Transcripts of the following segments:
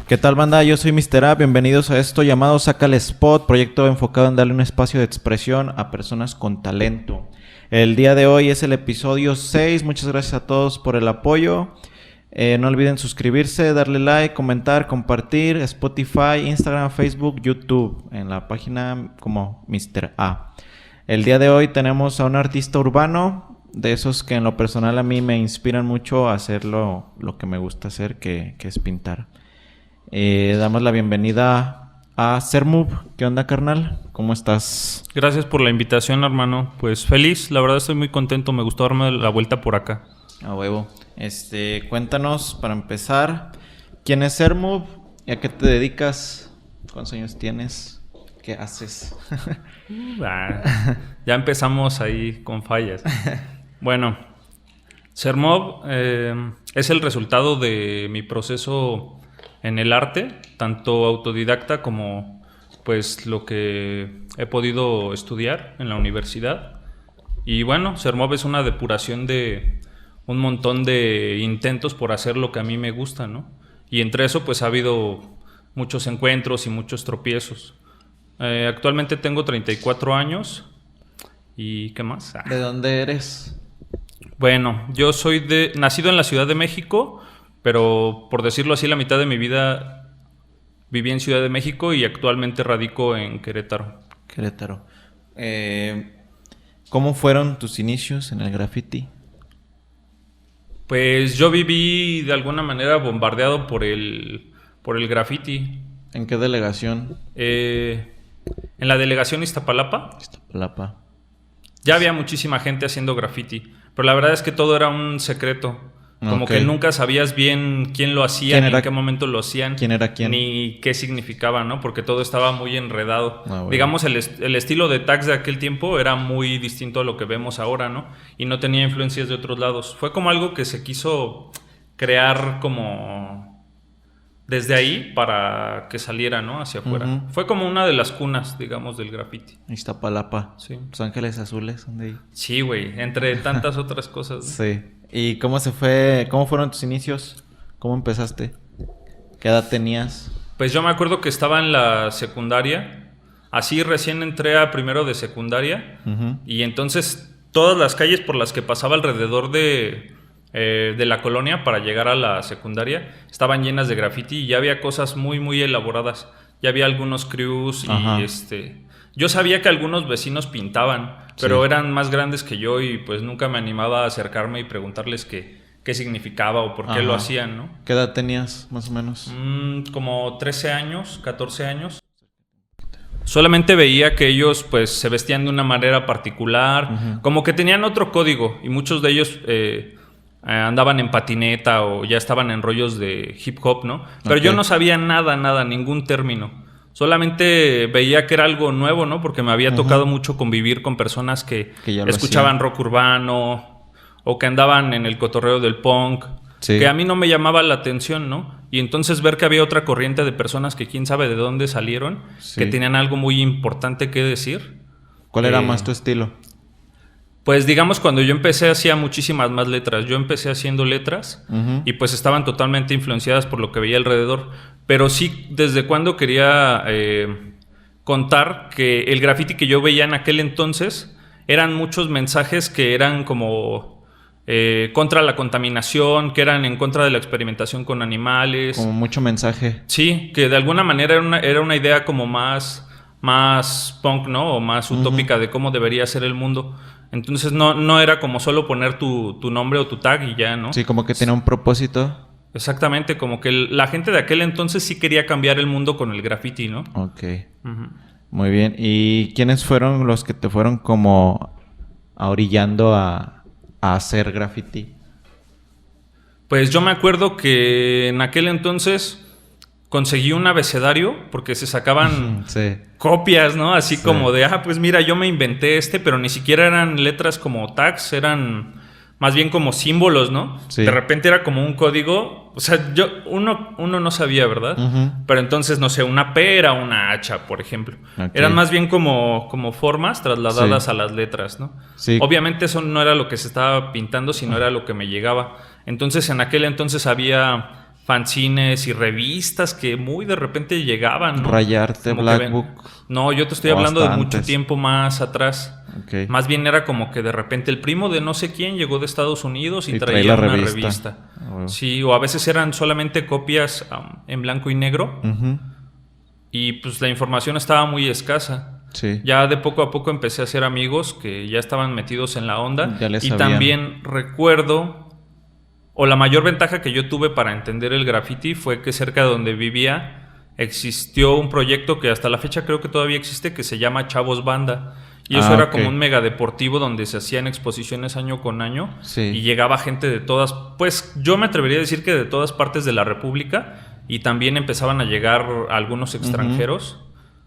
¿Qué tal, banda? Yo soy Mr. A. Bienvenidos a esto llamado Sácale Spot, proyecto enfocado en darle un espacio de expresión a personas con talento. El día de hoy es el episodio 6. Muchas gracias a todos por el apoyo. No olviden suscribirse, darle like, comentar, compartir. Spotify, Instagram, Facebook, YouTube. En la página como Mr. A. El día de hoy tenemos a un artista urbano, de esos que en lo personal a mí me inspiran mucho a hacer lo que me gusta hacer, que es pintar. Damos la bienvenida a Sermove. ¿Qué onda, carnal? ¿Cómo estás? Gracias por la invitación, hermano. Pues feliz, la verdad estoy muy contento. Me gustó darme la vuelta por acá. A huevo. Cuéntanos, para empezar, ¿quién es Sermove? ¿Y a qué te dedicas? ¿Cuántos años tienes? ¿Qué haces? Ya empezamos ahí con fallas. Bueno, Sermove es el resultado de mi proceso en el arte, tanto autodidacta como pues lo que he podido estudiar en la universidad. Y bueno, Sermove es una depuración de un montón de intentos por hacer lo que a mí me gusta, ¿no? Y entre eso pues ha habido muchos encuentros y muchos tropiezos. Actualmente tengo 34 años. ¿Y qué más? ¿De dónde eres? Bueno, yo soy nacido en la Ciudad de México, pero por decirlo así, la mitad de mi vida viví en Ciudad de México y actualmente radico en Querétaro. Querétaro. ¿Cómo fueron tus inicios en el graffiti? Pues yo viví de alguna manera bombardeado por el graffiti. ¿En qué delegación? En la delegación Iztapalapa. Iztapalapa. Ya había muchísima gente haciendo graffiti, pero la verdad es que todo era un secreto. Como que nunca sabías bien quién lo hacía, ni en qué momento lo hacían. ¿Quién era quién? Ni qué significaba, ¿no? Porque todo estaba muy enredado. Bueno. Digamos, el estilo de tags de aquel tiempo era muy distinto a lo que vemos ahora, ¿no? Y no tenía influencias de otros lados. Fue como algo que se quiso crear como desde ahí para que saliera, ¿no? Hacia afuera. Uh-huh. Fue como una de las cunas, digamos, del graffiti. Iztapalapa. Sí. Los Ángeles Azules, ¿dónde ahí? Sí, güey. Entre tantas otras cosas, ¿no? Sí. ¿Y cómo fueron tus inicios? ¿Cómo empezaste? ¿Qué edad tenías? Pues yo me acuerdo que estaba en la secundaria. Así recién entré a primero de secundaria. Uh-huh. Y entonces todas las calles por las que pasaba alrededor de la colonia para llegar a la secundaria estaban llenas de graffiti y ya había cosas muy, muy elaboradas. Ya había algunos crews. Ajá. Y yo sabía que algunos vecinos pintaban, pero eran más grandes que yo y pues nunca me animaba a acercarme y preguntarles qué significaba o por qué lo hacían, ¿no? ¿Qué edad tenías, más o menos? Como 13 años, 14 años. Solamente veía que ellos pues se vestían de una manera particular, uh-huh. Como que tenían otro código y muchos de ellos andaban en patineta o ya estaban en rollos de hip hop, ¿no? Pero yo no sabía nada, ningún término. Solamente veía que era algo nuevo, ¿no? Porque me había tocado mucho convivir con personas que escuchaban rock urbano o que andaban en el cotorreo del punk, que a mí no me llamaba la atención, ¿no? Y entonces ver que había otra corriente de personas que quién sabe de dónde salieron, que tenían algo muy importante que decir. ¿Cuál era más tu estilo? Pues digamos, cuando yo empecé hacía muchísimas más letras. Yo empecé haciendo letras, uh-huh. Y pues estaban totalmente influenciadas por lo que veía alrededor. Pero sí, desde cuando quería contar que el graffiti que yo veía en aquel entonces eran muchos mensajes que eran como contra la contaminación, que eran en contra de la experimentación con animales. Como mucho mensaje. Sí, que de alguna manera era una idea como más punk, ¿no? O más utópica, uh-huh. De cómo debería ser el mundo. Entonces no era como solo poner tu nombre o tu tag y ya, ¿no? Sí, como que tenía un propósito. Exactamente, como que la gente de aquel entonces sí quería cambiar el mundo con el graffiti, ¿no? Ok. Uh-huh. Muy bien. ¿Y quiénes fueron los que te fueron como orillando a hacer graffiti? Pues yo me acuerdo que en aquel entonces conseguí un abecedario porque se sacaban copias, ¿no? Así como de, pues mira, yo me inventé pero ni siquiera eran letras como tags, eran más bien como símbolos, ¿no? Sí. De repente era como un código, o sea, uno no sabía, ¿verdad? Uh-huh. Pero entonces, no sé, una P era una H, por ejemplo. Okay. Eran más bien como formas trasladadas a las letras, ¿no? Sí. Obviamente eso no era lo que se estaba pintando, sino era lo que me llegaba. Entonces, en aquel entonces había fanzines y revistas que muy de repente llegaban, ¿no? Rayarte, Como Black Book. No, yo te estoy hablando de mucho Bastantes. tiempo más atrás. Okay. Más bien era como que de repente el primo de no sé quién llegó de Estados Unidos y Y traía trae la una revista. revista. Ah, bueno. Sí, o a veces eran solamente copias en blanco y negro. Ujú. Y pues la información estaba muy escasa. Sí. Ya de poco a poco empecé a hacer amigos que ya estaban metidos en la onda. Ya le Y sabían. también recuerdo, o la mayor ventaja que yo tuve para entender el graffiti fue que cerca de donde vivía existió un proyecto que hasta la fecha creo que todavía existe, que se llama Chavos Banda. Y eso era ok. como un mega deportivo donde se hacían exposiciones año con año. Sí. Y llegaba gente de todas, pues yo me atrevería a decir que de todas partes de la República. Y también empezaban a llegar algunos extranjeros.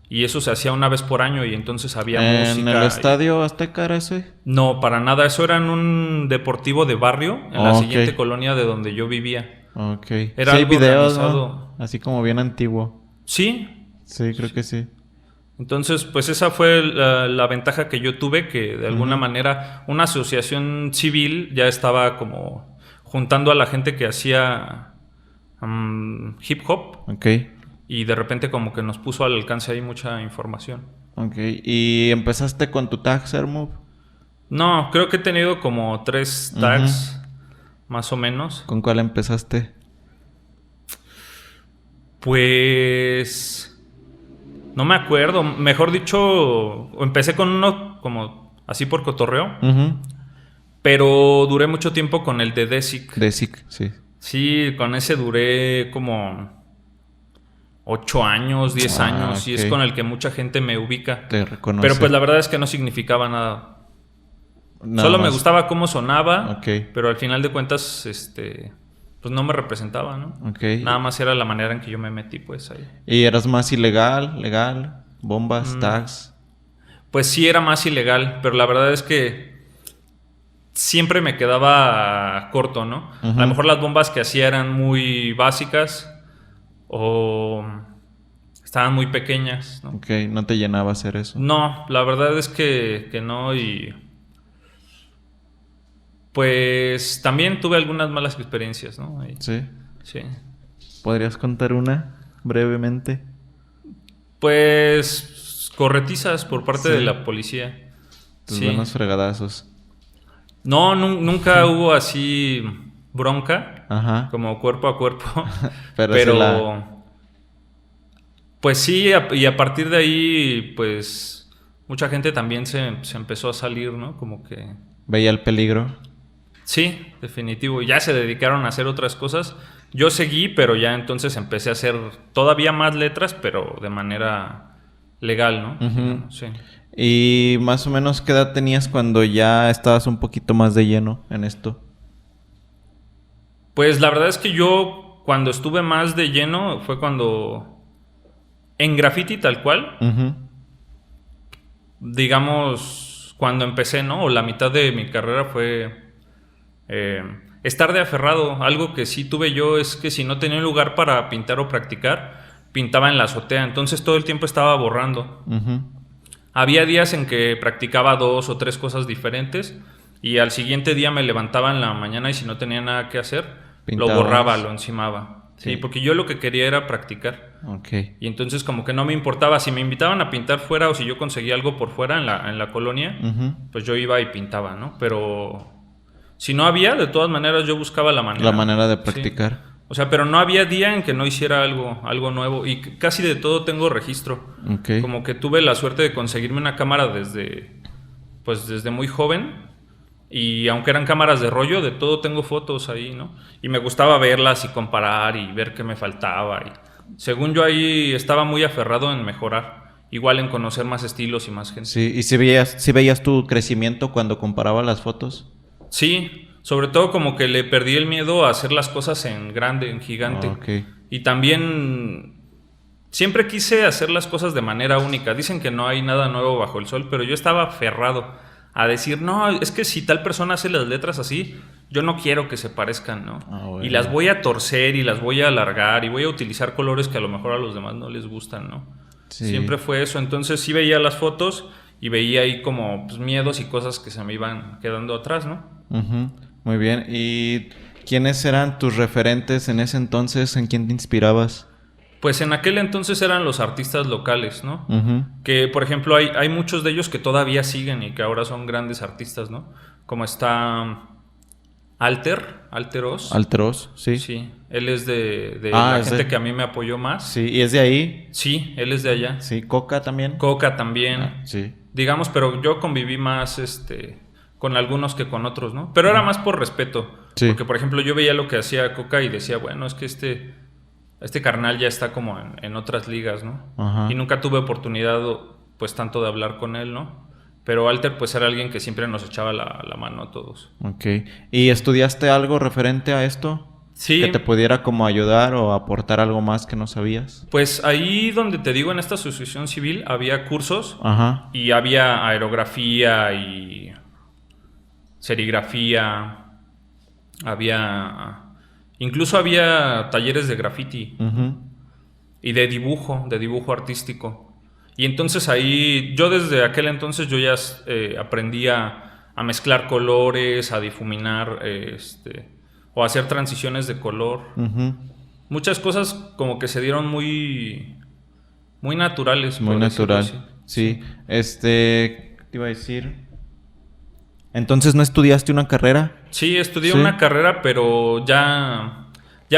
Y eso se hacía una vez por año y entonces había ¿En música. el estadio Azteca era ese? No, para nada. Eso era en un deportivo de barrio, en la Ok. siguiente colonia de donde yo vivía. Ok. Era Sí, hay algo videos, organizado. ¿no? Así como bien antiguo. Sí. Sí, creo que sí. Entonces, pues esa fue la ventaja que yo tuve, que de alguna manera una asociación civil ya estaba como juntando a la gente que hacía hip hop Ok. y de repente como que nos puso al alcance ahí mucha información. Ok. ¿Y empezaste con tu tag, Sermove? No, creo que he tenido como 3 tags, más o menos. ¿Con cuál empezaste? Pues no me acuerdo. Mejor dicho, empecé con uno como así por cotorreo, Ujú. pero duré mucho tiempo con el de Desic. Desic, sí. Sí, con ese duré como 8 años, 10 años, y es ok. con el que mucha gente me ubica. Te reconoce. Pero pues la verdad es que no significaba nada. Nada Solo me más. gustaba cómo sonaba, Ok. pero al final de cuentas, pues no me representaba, ¿no? Ok. Nada más era la manera en que yo me metí, pues ahí. ¿Y eras más ilegal, legal? Bombas, tags. Pues sí era más ilegal, pero la verdad es que siempre me quedaba corto, ¿no? Ujú. A lo mejor las bombas que hacía eran muy básicas o estaban muy pequeñas, ¿no? Ok, no te llenaba hacer eso. No, la verdad es que no, y pues también tuve algunas malas experiencias, ¿no? Ahí. Sí. Sí. ¿Podrías contar una brevemente? Pues corretizas por parte Sí. de la policía. Tus Sí. buenos fregadazos. No, nunca hubo así bronca, Ajá. como cuerpo a cuerpo. Pero Pero, sí la- pues sí, y a partir de ahí, pues mucha gente también se empezó a salir, ¿no? Como que Veía el peligro. sí, definitivo. Ya se dedicaron a hacer otras cosas. Yo seguí, pero ya entonces empecé a hacer todavía más letras, pero de manera legal, ¿no? Ujú. Sí. ¿Y más o menos qué edad tenías cuando ya estabas un poquito más de lleno en esto? Pues la verdad es que yo cuando estuve más de lleno fue cuando en graffiti tal cual, Ujú. digamos, cuando empecé, ¿no? O la mitad de mi carrera fue estar de aferrado. Algo que sí tuve yo es que si no tenía un lugar para pintar o practicar, pintaba en la azotea. Entonces todo el tiempo estaba borrando. Ujú. Había días en que practicaba 2 o 3 cosas diferentes y al siguiente día me levantaba en la mañana y si no tenía nada que hacer, Pintabas. lo borraba, lo encimaba. Sí, Sí. porque yo lo que quería era practicar. Ok. Y entonces como que no me importaba si me invitaban a pintar fuera o si yo conseguía algo por fuera en la colonia, Ujú. pues yo iba y pintaba, ¿no? Pero si no había, de todas maneras yo buscaba la manera. La manera de Sí. practicar. O sea, pero no había día en que no hiciera algo nuevo. Y casi de todo tengo registro. Ok. Como que tuve la suerte de conseguirme una cámara desde muy joven. Y aunque eran cámaras de rollo, de todo tengo fotos ahí, ¿no? Y me gustaba verlas y comparar y ver qué me faltaba. Y según yo ahí estaba muy aferrado en mejorar. Igual en conocer más estilos y más gente. Sí, ¿y si veías tu crecimiento cuando comparaba las fotos? Sí, sobre todo como que le perdí el miedo a hacer las cosas en grande, en gigante. Ok. Y también siempre quise hacer las cosas de manera única. Dicen que no hay nada nuevo bajo el sol, pero yo estaba aferrado a decir, no, es que si tal persona hace las letras así, yo no quiero que se parezcan, ¿no? Ah, bueno. Y las voy a torcer y las voy a alargar y voy a utilizar colores que a lo mejor a los demás no les gustan, ¿no? Sí. Siempre fue eso. Entonces sí veía las fotos y veía ahí como pues, miedos y cosas que se me iban quedando atrás, ¿no? Ujú. Muy bien. ¿Y ¿Quiénes eran tus referentes en ese entonces? ¿En quién te inspirabas? Pues en aquel entonces eran los artistas locales, ¿no? Uh-huh. Que, por ejemplo, hay muchos de ellos que todavía siguen y que ahora son grandes artistas, ¿no? Como está Alteros. Alteros, sí. Sí, él es de la gente que a mí me apoyó más. Sí, ¿y es de ahí? Sí, él es de allá. Sí, Coca también. Coca también. Sí. Digamos, pero yo conviví más con algunos que con otros, ¿no? Pero era más por respeto. Sí. Porque, por ejemplo, yo veía lo que hacía Coca y decía, bueno, es que este carnal ya está como en otras ligas, ¿no? Ajá. Y nunca tuve oportunidad, pues, tanto de hablar con él, ¿no? Pero Alter, pues, era alguien que siempre nos echaba la mano a todos. Ok. ¿Y estudiaste algo referente a esto? Sí. ¿Que te pudiera como ayudar o aportar algo más que no sabías? Pues ahí donde te digo, en esta asociación civil, había cursos. Ajá. Y había aerografía y serigrafía. Incluso había talleres de graffiti. Uh-huh. Y de dibujo artístico. Y entonces ahí, yo desde aquel entonces yo ya aprendí a mezclar colores, a difuminar, o a hacer transiciones de color. Uh-huh. Muchas cosas como que se dieron muy naturales. Muy natural. Sí. ¿Qué te iba a decir? Entonces, ¿no estudiaste una carrera? Sí, estudié una carrera, pero ya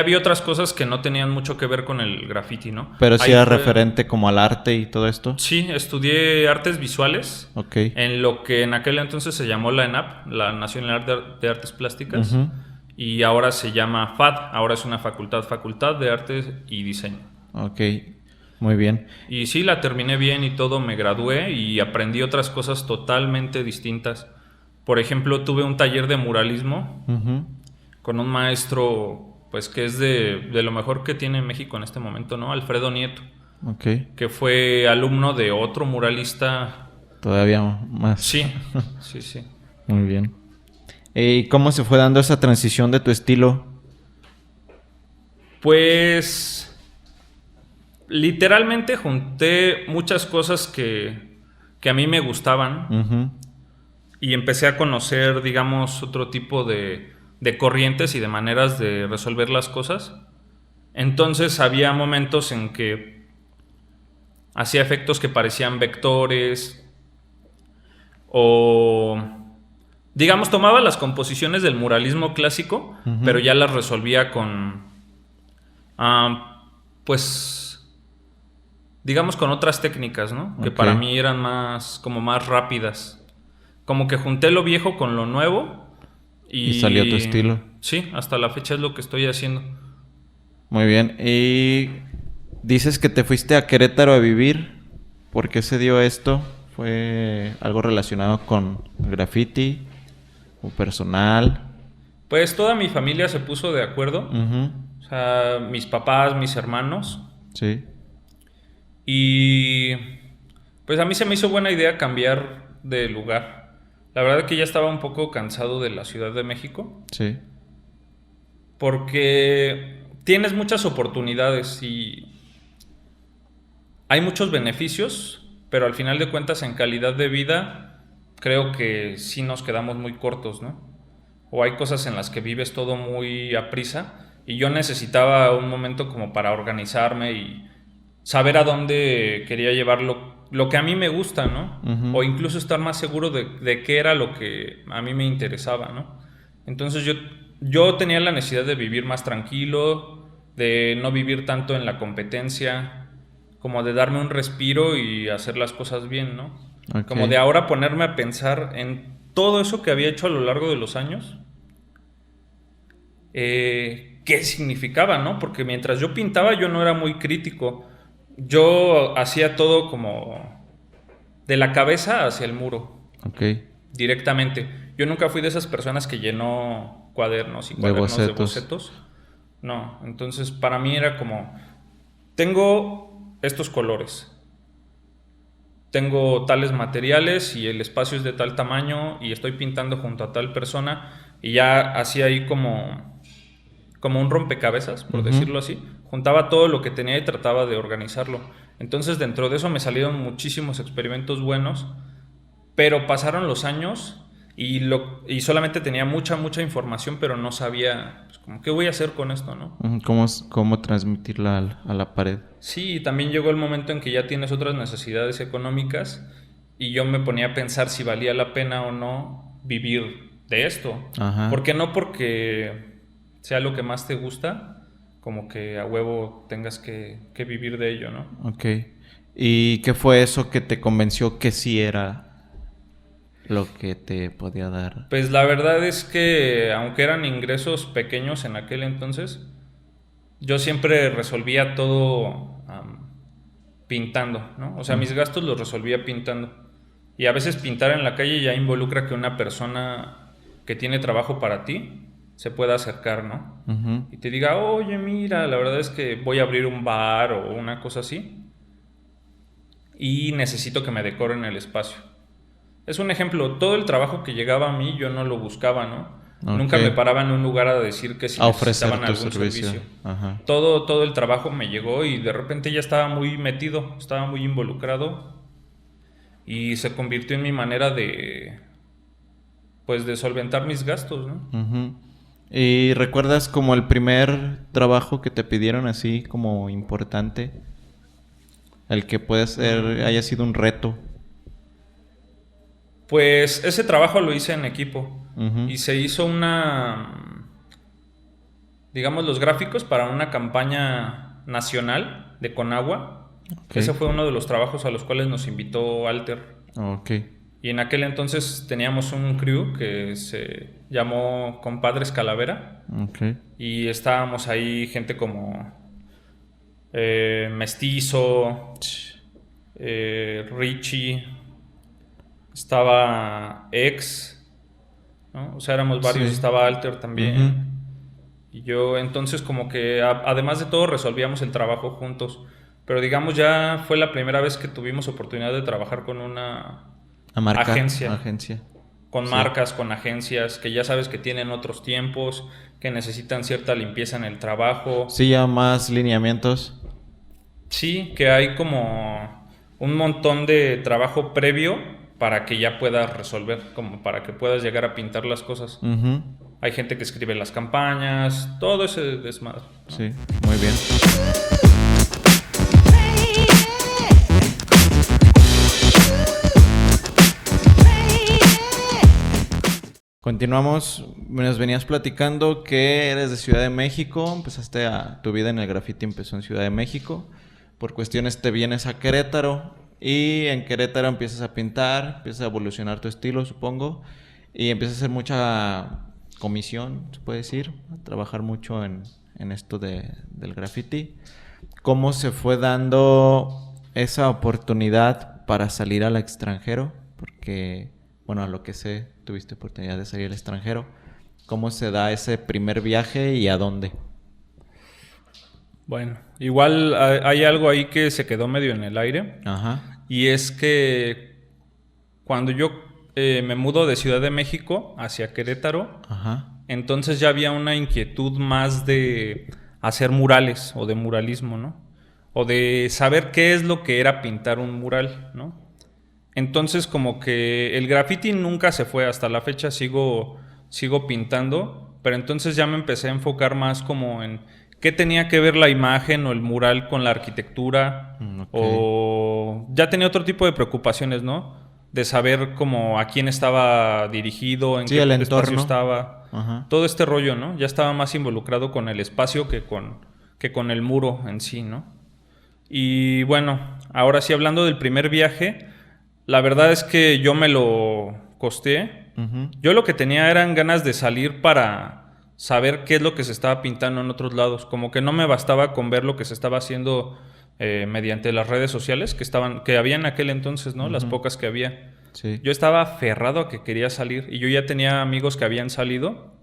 vi otras cosas que no tenían mucho que ver con el graffiti, ¿no? Pero sí era referente como al arte y todo esto. Sí, estudié artes visuales. Ok. En lo que en aquel entonces se llamó la ENAP, la Nacional de Artes Plásticas. Uh-huh. Y ahora se llama FAD, ahora es una Facultad de Artes y Diseño. Ok, muy bien. Y sí, la terminé bien y todo, me gradué y aprendí otras cosas totalmente distintas. Por ejemplo, tuve un taller de muralismo Uh-huh. con un maestro, pues que es de lo mejor que tiene México en este momento, ¿no? Alfredo Nieto. Ok. Que fue alumno de otro muralista. Todavía más. Sí, sí. Muy bien. ¿Y cómo se fue dando esa transición de tu estilo? Pues literalmente junté muchas cosas que a mí me gustaban. Uh-huh. Y empecé a conocer, digamos, otro tipo de corrientes y de maneras de resolver las cosas. Entonces había momentos en que hacía efectos que parecían vectores o, digamos, tomaba las composiciones del muralismo clásico, Uh-huh. pero ya las resolvía con, pues, digamos, con otras técnicas, ¿no? Que para mí eran más rápidas. Como que junté lo viejo con lo nuevo y salió tu estilo. Sí, hasta la fecha es lo que estoy haciendo. Muy bien. Y dices que te fuiste a Querétaro a vivir. ¿Por qué se dio esto? ¿Fue algo relacionado con graffiti o personal? Pues toda mi familia se puso de acuerdo. Uh-huh. O sea, mis papás, mis hermanos. Sí. Y pues a mí se me hizo buena idea cambiar de lugar. La verdad es que ya estaba un poco cansado de la Ciudad de México. Sí. Porque tienes muchas oportunidades y hay muchos beneficios, pero al final de cuentas en calidad de vida creo que sí nos quedamos muy cortos, ¿no? O hay cosas en las que vives todo muy a prisa y yo necesitaba un momento como para organizarme y saber a dónde quería llevarlo. Lo que a mí me gusta, ¿no? Uh-huh. O incluso estar más seguro de qué era lo que a mí me interesaba, ¿no? Entonces yo tenía la necesidad de vivir más tranquilo, de no vivir tanto en la competencia, como de darme un respiro y hacer las cosas bien, ¿no? Okay. Como de ahora ponerme a pensar en todo eso que había hecho a lo largo de los años, qué significaba, ¿no? Porque mientras yo pintaba yo no era muy crítico. Yo hacía todo como de la cabeza hacia el muro. Ok. Directamente. Yo nunca fui de esas personas que llenó cuadernos y cuadernos de bocetos. No, entonces para mí era como, tengo estos colores, tengo tales materiales y el espacio es de tal tamaño y estoy pintando junto a tal persona y ya hacía ahí como un rompecabezas, por decirlo así. Juntaba todo lo que tenía y trataba de organizarlo. Entonces dentro de eso me salieron muchísimos experimentos buenos, pero pasaron los años Y solamente tenía mucha información, pero no sabía pues, como qué voy a hacer con esto, ¿no? ¿Cómo transmitirla a la pared? Sí, y también llegó el momento en que ya tienes otras necesidades económicas y yo me ponía a pensar si valía la pena o no vivir de esto. Ajá. Porque no porque sea lo que más te gusta, como que a huevo tengas que vivir de ello, ¿no? Ok. ¿Y qué fue eso que te convenció que sí era lo que te podía dar? Pues la verdad es que aunque eran ingresos pequeños en aquel entonces, yo siempre resolvía todo pintando, ¿no? O sea, mis gastos los resolvía pintando. Y a veces pintar en la calle ya involucra que una persona que tiene trabajo para ti se pueda acercar, ¿no? Uh-huh. Y te diga, oye, mira, la verdad es que voy a abrir un bar o una cosa así y necesito que me decoren el espacio. Es un ejemplo, todo el trabajo que llegaba a mí yo no lo buscaba, ¿no? Okay. Nunca me paraba en un lugar a decir que si necesitaban algún servicio. Ajá. Todo el trabajo me llegó y de repente ya estaba muy metido, estaba muy involucrado y se convirtió en mi manera de pues de solventar mis gastos, ¿no? Uh-huh. ¿Y recuerdas como el primer trabajo que te pidieron así como importante? El que puede ser, haya sido un reto. Pues ese trabajo lo hice en equipo. Uh-huh. Y se hizo digamos, los gráficos para una campaña nacional de Conagua. Okay. Ese fue uno de los trabajos a los cuales nos invitó Alter. Okay. Y en aquel entonces teníamos un crew que se llamó Compadres Calavera. Okay. Y estábamos ahí gente como Mestizo, Richie, estaba Ex, ¿no? O sea, éramos varios, sí. Estaba Alter también. Uh-huh. Y yo entonces como que además de todo resolvíamos el trabajo juntos. Pero digamos ya fue la primera vez que tuvimos oportunidad de trabajar con una agencia. Con marcas, con agencias, que ya sabes que tienen otros tiempos, que necesitan cierta limpieza en el trabajo. Sí, ya más lineamientos. Sí, que hay como un montón de trabajo previo para que ya puedas resolver, como para que puedas llegar a pintar las cosas. Uh-huh. Hay gente que escribe las campañas, todo ese desmadre, ¿no? Sí, muy bien. Continuamos, nos venías platicando que eres de Ciudad de México, tu vida en el graffiti empezó en Ciudad de México, por cuestiones te vienes a Querétaro y en Querétaro empiezas a pintar, empiezas a evolucionar tu estilo, supongo, y empiezas a hacer mucha comisión, se puede decir, a trabajar mucho en esto del graffiti. ¿Cómo se fue dando esa oportunidad para salir al extranjero? Porque, bueno, a lo que sé, tuviste oportunidad de salir al extranjero. ¿Cómo se da ese primer viaje y a dónde? Bueno, igual hay algo ahí que se quedó medio en el aire. Ajá. Y es que cuando yo me mudo de Ciudad de México hacia Querétaro, ajá, entonces ya había una inquietud más de hacer murales o de muralismo, ¿no? O de saber qué es lo que era pintar un mural, ¿no? Entonces como que el graffiti nunca se fue, hasta la fecha sigo pintando, pero entonces ya me empecé a enfocar más como en qué tenía que ver la imagen o el mural con la arquitectura, okay, o ya tenía otro tipo de preocupaciones, ¿no? De saber como a quién estaba dirigido, en qué espacio estaba, ajá, todo este rollo, ¿no? Ya estaba más involucrado con el espacio que con el muro en sí, ¿no? Y bueno, ahora sí, hablando del primer viaje, la verdad es que yo me lo costeé. Uh-huh. Yo lo que tenía eran ganas de salir para saber qué es lo que se estaba pintando en otros lados. Como que no me bastaba con ver lo que se estaba haciendo mediante las redes sociales que había en aquel entonces, ¿no? Uh-huh. Las pocas que había. Sí. Yo estaba aferrado a que quería salir y yo ya tenía amigos que habían salido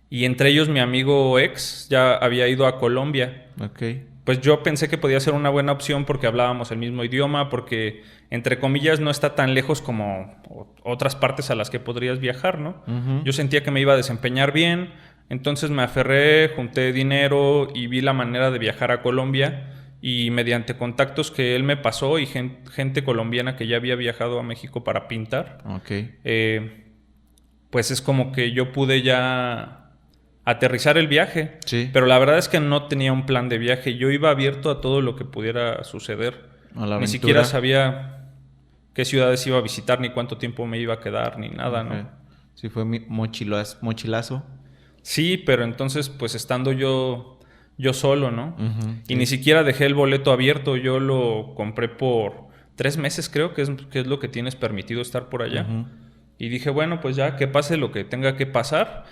y entre ellos mi amigo Ex ya había ido a Colombia. Okay. Pues yo pensé que podía ser una buena opción porque hablábamos el mismo idioma, porque, entre comillas, no está tan lejos como otras partes a las que podrías viajar, ¿no? Uh-huh. Yo sentía que me iba a desempeñar bien, entonces me aferré, junté dinero y vi la manera de viajar a Colombia y mediante contactos que él me pasó y gente colombiana que ya había viajado a México para pintar, okay, pues es como que yo pude ya aterrizar el viaje. Sí. Pero la verdad es que no tenía un plan de viaje. Yo iba abierto a todo lo que pudiera suceder. A la Ni aventura. siquiera sabía qué ciudades iba a visitar, ni cuánto tiempo me iba a quedar, ni nada, Ok. ¿no? Sí, fue mi mochilazo. Sí, pero entonces, pues estando yo solo, ¿no? Y Sí. ni siquiera dejé el boleto abierto. Yo lo compré por 3 meses, creo que es lo que tienes permitido estar por allá. Ujú. Y dije, bueno, pues ya que pase lo que tenga que pasar.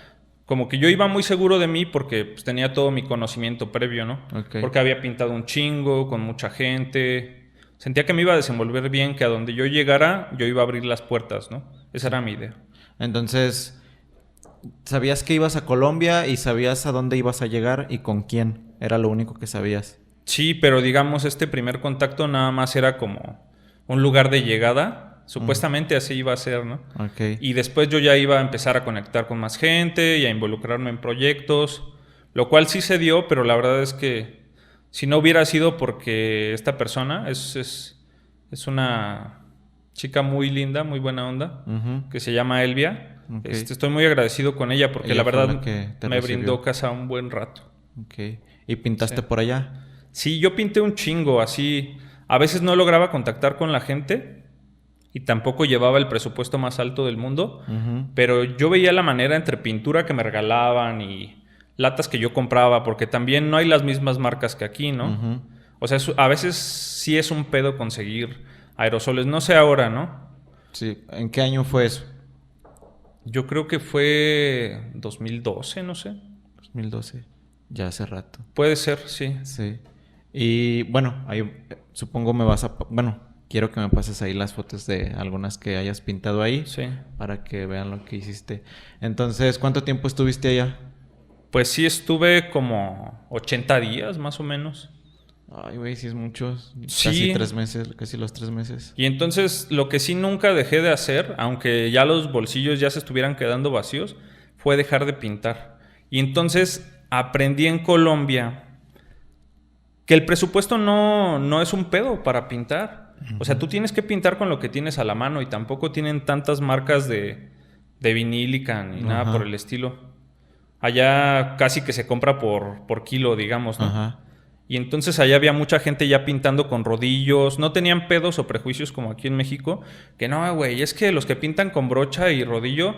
Como que yo iba muy seguro de mí porque pues, tenía todo mi conocimiento previo, ¿no? Ok. Porque había pintado un chingo, con mucha gente. Sentía que me iba a desenvolver bien, que a donde yo llegara, yo iba a abrir las puertas, ¿no? Esa era mi idea. Entonces, sabías que ibas a Colombia y sabías a dónde ibas a llegar y con quién. Era lo único que sabías. Sí, pero digamos, este primer contacto nada más era como un lugar de llegada. Supuestamente así iba a ser, ¿no? Ok. Y después yo ya iba a empezar a conectar con más gente y a involucrarme en proyectos, lo cual sí se dio, pero la verdad es que si no hubiera sido porque esta persona es una chica muy linda, muy buena onda, Ujú. que se llama Elvia. Ok. Estoy muy agradecido con ella porque Ella la fue verdad la que te me recibió. brindó casa un buen rato. Ok. ¿Y pintaste Sí. por allá? Sí, yo pinté un chingo, así. A veces no lograba contactar con la gente y tampoco llevaba el presupuesto más alto del mundo, Ujú. pero yo veía la manera entre pintura que me regalaban y latas que yo compraba, porque también no hay las mismas marcas que aquí, ¿no? Ujú. O sea, a veces sí es un pedo conseguir aerosoles, no sé ahora, ¿no? Sí. ¿En qué año fue eso? Yo creo que fue 2012, no sé. 2012. Ya hace rato. Puede ser, sí. Sí. Y bueno, ahí supongo me vas a... Bueno, quiero que me pases ahí las fotos de algunas que hayas pintado ahí Sí. para que vean lo que hiciste. Entonces, ¿cuánto tiempo estuviste allá? Pues sí estuve como 80 días, más o menos. Ay, güey, sí es mucho. Sí. Casi 3 meses, casi los 3 meses. Y entonces lo que sí nunca dejé de hacer, aunque ya los bolsillos ya se estuvieran quedando vacíos, fue dejar de pintar. Y entonces aprendí en Colombia que el presupuesto no es un pedo para pintar. O sea, tú tienes que pintar con lo que tienes a la mano y tampoco tienen tantas marcas de vinílica ni nada Ajá. por el estilo. Allá casi que se compra por kilo, digamos, ¿no? Ajá. Y entonces allá había mucha gente ya pintando con rodillos. No tenían pedos o prejuicios como aquí en México. Que no, güey, es que los que pintan con brocha y rodillo,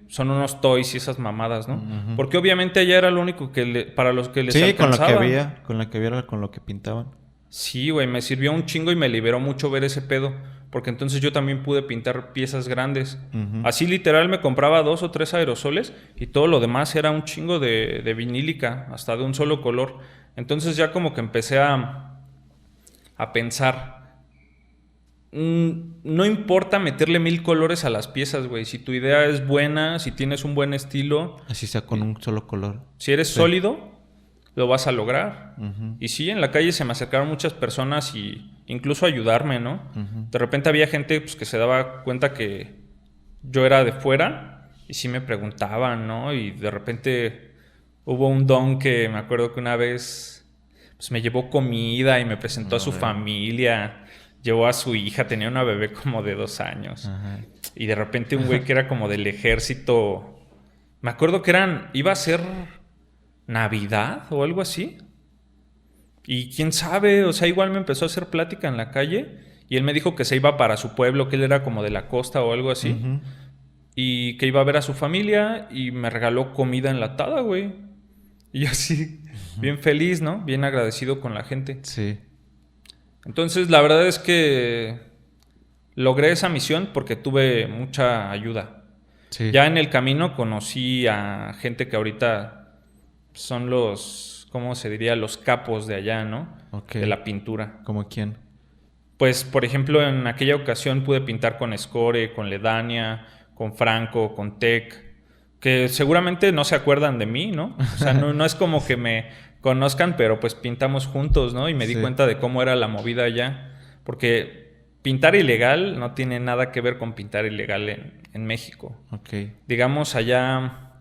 son unos toys y esas mamadas, ¿no? Ujú. Porque obviamente allá era lo único que para los que les Sí, con lo que alcanzaba. había, con lo que viera, con lo que pintaban. Sí, güey, me sirvió un chingo y me liberó mucho ver ese pedo. Porque entonces yo también pude pintar piezas grandes. Ujú. Así literal me compraba 2 o 3 aerosoles y todo lo demás era un chingo de vinílica, hasta de un solo color. Entonces ya como que empecé a pensar, no importa meterle 1000 colores a las piezas, güey. Si tu idea es buena, si tienes un buen estilo, Así sea con un solo color. si eres Sí. sólido, lo vas a lograr. Ujú. Y sí, en la calle se me acercaron muchas personas y incluso a ayudarme, ¿no? Ujú. De repente había gente pues, que se daba cuenta que yo era de fuera y sí me preguntaban, ¿no? Y de repente hubo un don que me acuerdo que una vez pues, me llevó comida y me presentó a su familia. Llevó a su hija, tenía una bebé como de 2 años. Ajá. Y de repente un güey que era como del ejército. Me acuerdo que iba a ser Navidad o algo así. Y quién sabe, o sea, igual me empezó a hacer plática en la calle. Y él me dijo que se iba para su pueblo, que él era como de la costa o algo así. Ujú. Y que iba a ver a su familia y me regaló comida enlatada, güey. Y yo así, bien feliz, ¿no? Bien agradecido con la gente. Sí. Entonces, la verdad es que logré esa misión porque tuve mucha ayuda. Sí. Ya en el camino conocí a gente que ahorita son los, ¿cómo se diría? Los capos de allá, ¿no? Ok. De la pintura. ¿Como quién? Pues, por ejemplo, en aquella ocasión pude pintar con Score, con Ledania, con Franco, con Tech, que seguramente no se acuerdan de mí, ¿no? O sea, no es como que me conozcan, pero pues pintamos juntos, ¿no? Y me di Sí. cuenta de cómo era la movida allá. Porque pintar ilegal no tiene nada que ver con pintar ilegal en México. Ok. Digamos, allá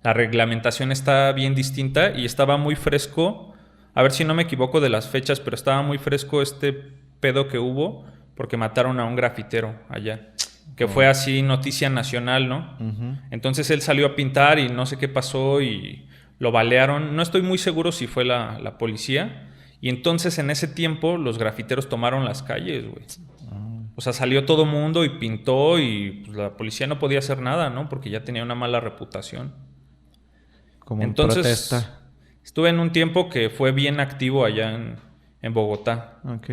la reglamentación está bien distinta y estaba muy fresco. A ver si no me equivoco de las fechas, pero estaba muy fresco este pedo que hubo porque mataron a un grafitero allá. que fue así noticia nacional, ¿no? Ujú. Entonces él salió a pintar y no sé qué pasó y lo balearon. No estoy muy seguro si fue la policía. Y entonces en ese tiempo los grafiteros tomaron las calles, güey. O sea, salió todo mundo y pintó y pues, la policía no podía hacer nada, ¿no? Porque ya tenía una mala reputación. Como en Entonces, protesta. estuve en un tiempo que fue bien activo allá en Bogotá. Ok.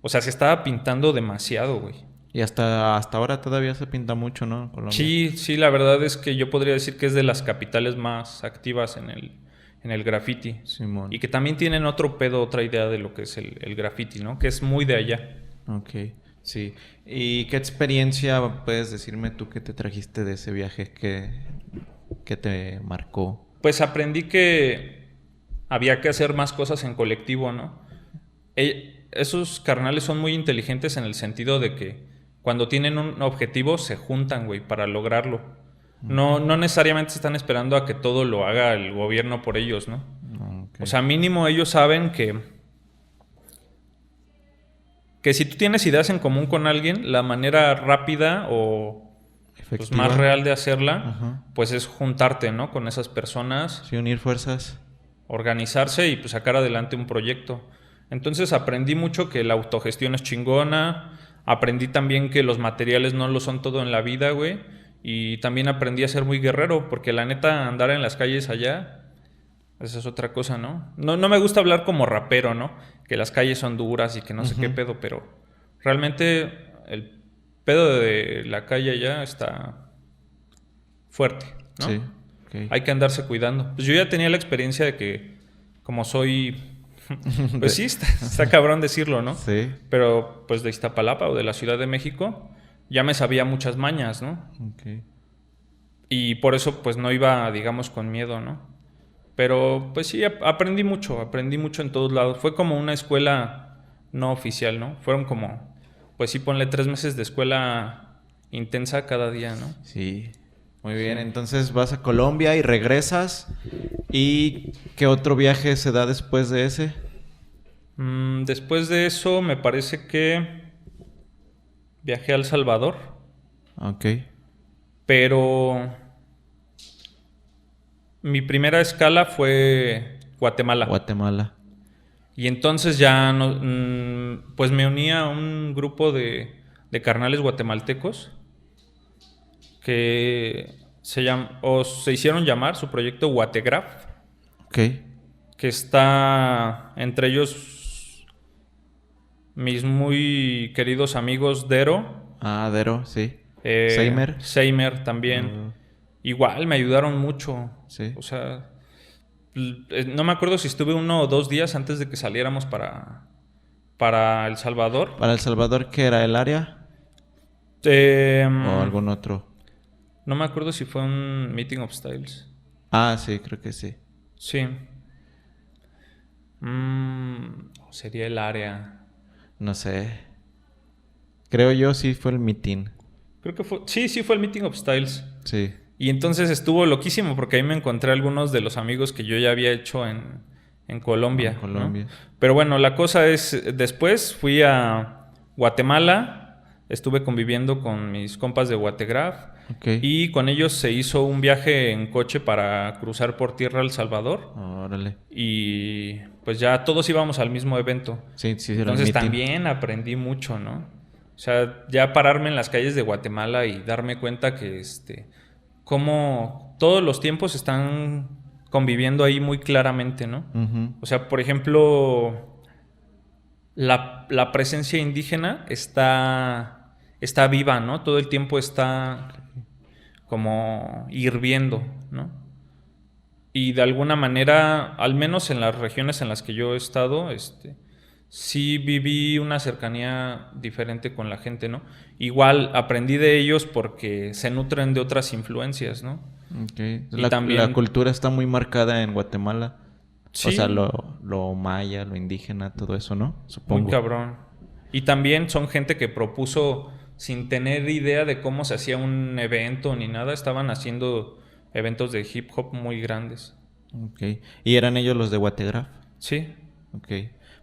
O sea, se estaba pintando demasiado, güey. Y hasta ahora todavía se pinta mucho, ¿no? En Colombia. Sí, sí, la verdad es que yo podría decir que es de las capitales más activas en el graffiti. Simón. Y que también tienen otro pedo, otra idea de lo que es el graffiti, ¿no? Que es muy de allá. Ok, sí. ¿Y qué experiencia puedes decirme tú que te trajiste de ese viaje que te marcó? Pues aprendí que había que hacer más cosas en colectivo, ¿no? Esos carnales son muy inteligentes en el sentido de que cuando tienen un objetivo se juntan, güey, para lograrlo. No necesariamente están esperando a que todo lo haga el gobierno por ellos, ¿no? Ok. O sea, mínimo ellos saben que si tú tienes ideas en común con alguien, la manera rápida o pues, Efectiva. más real de hacerla, Ajá. pues es juntarte, ¿no? Con esas personas, Sí, unir fuerzas. organizarse y pues sacar adelante un proyecto. Entonces aprendí mucho que la autogestión es chingona, aprendí también que los materiales no lo son todo en la vida, güey, y también aprendí a ser muy guerrero, porque la neta andar en las calles allá, esa es otra cosa, ¿no? No me gusta hablar como rapero, ¿no? Que las calles son duras y que no sé qué pedo, pero realmente el pedo de la calle allá está fuerte, ¿no? Sí. Ok. Hay que andarse cuidando. Pues yo ya tenía la experiencia de que, como soy, pues sí, está cabrón decirlo, ¿no? Sí. Pero pues de Iztapalapa o de la Ciudad de México, ya me sabía muchas mañas, ¿no? Ok. Y por eso pues no iba, digamos, con miedo, ¿no? Pero pues sí, aprendí mucho en todos lados. Fue como una escuela no oficial, ¿no? Fueron como, pues sí, ponle 3 meses de escuela intensa cada día, ¿no? Sí. Muy bien, entonces vas a Colombia y regresas. ¿Y qué otro viaje se da después de ese? Después de eso, me parece que viajé a El Salvador, Ok. pero mi primera escala fue Guatemala. Guatemala. Y entonces ya pues me uní a un grupo de carnales guatemaltecos que se hicieron llamar su proyecto Guategraph, Ok. que está entre ellos mis muy queridos amigos Dero, Ah, Dero, sí. Seimer. Seimer también. Igual me ayudaron mucho. Sí. O sea, no me acuerdo si estuve 1 o 2 días antes de que saliéramos para El Salvador. ¿Para El Salvador qué era? ¿El área? ¿O algún otro? No me acuerdo si fue un Meeting of Styles. Ah, sí, creo que sí. Sí. Sería el área. No sé. Creo yo sí fue el mitin. Creo que fue. Sí fue el Meeting of Styles. Sí. Y entonces estuvo loquísimo porque ahí me encontré algunos de los amigos que yo ya había hecho en Colombia. En Colombia. ¿no? Pero bueno, la cosa es, después fui a Guatemala, estuve conviviendo con mis compas de Guategraph Ok. y con ellos se hizo un viaje en coche para cruzar por tierra a El Salvador Órale. y pues ya todos íbamos al mismo evento. Sí, sí, era el Entonces mitin. también aprendí mucho, ¿no? O sea, ya pararme en las calles de Guatemala y darme cuenta que cómo todos los tiempos están conviviendo ahí muy claramente, ¿no? Ujú. O sea, por ejemplo, la presencia indígena está viva, ¿no? Todo el tiempo está como hirviendo, ¿no? Y de alguna manera, al menos en las regiones en las que yo he estado, sí viví una cercanía diferente con la gente, ¿no? Igual aprendí de ellos porque se nutren de otras influencias, ¿no? Okay. Y también- La cultura está muy marcada en Guatemala. Sí. O sea, lo maya, lo indígena, todo eso, ¿no? Supongo. Muy cabrón. Y también son gente que propuso, sin tener idea de cómo se hacía un evento ni nada, estaban haciendo eventos de hip hop muy grandes. Ok. ¿Y eran ellos los de Guategraph? Sí. Ok.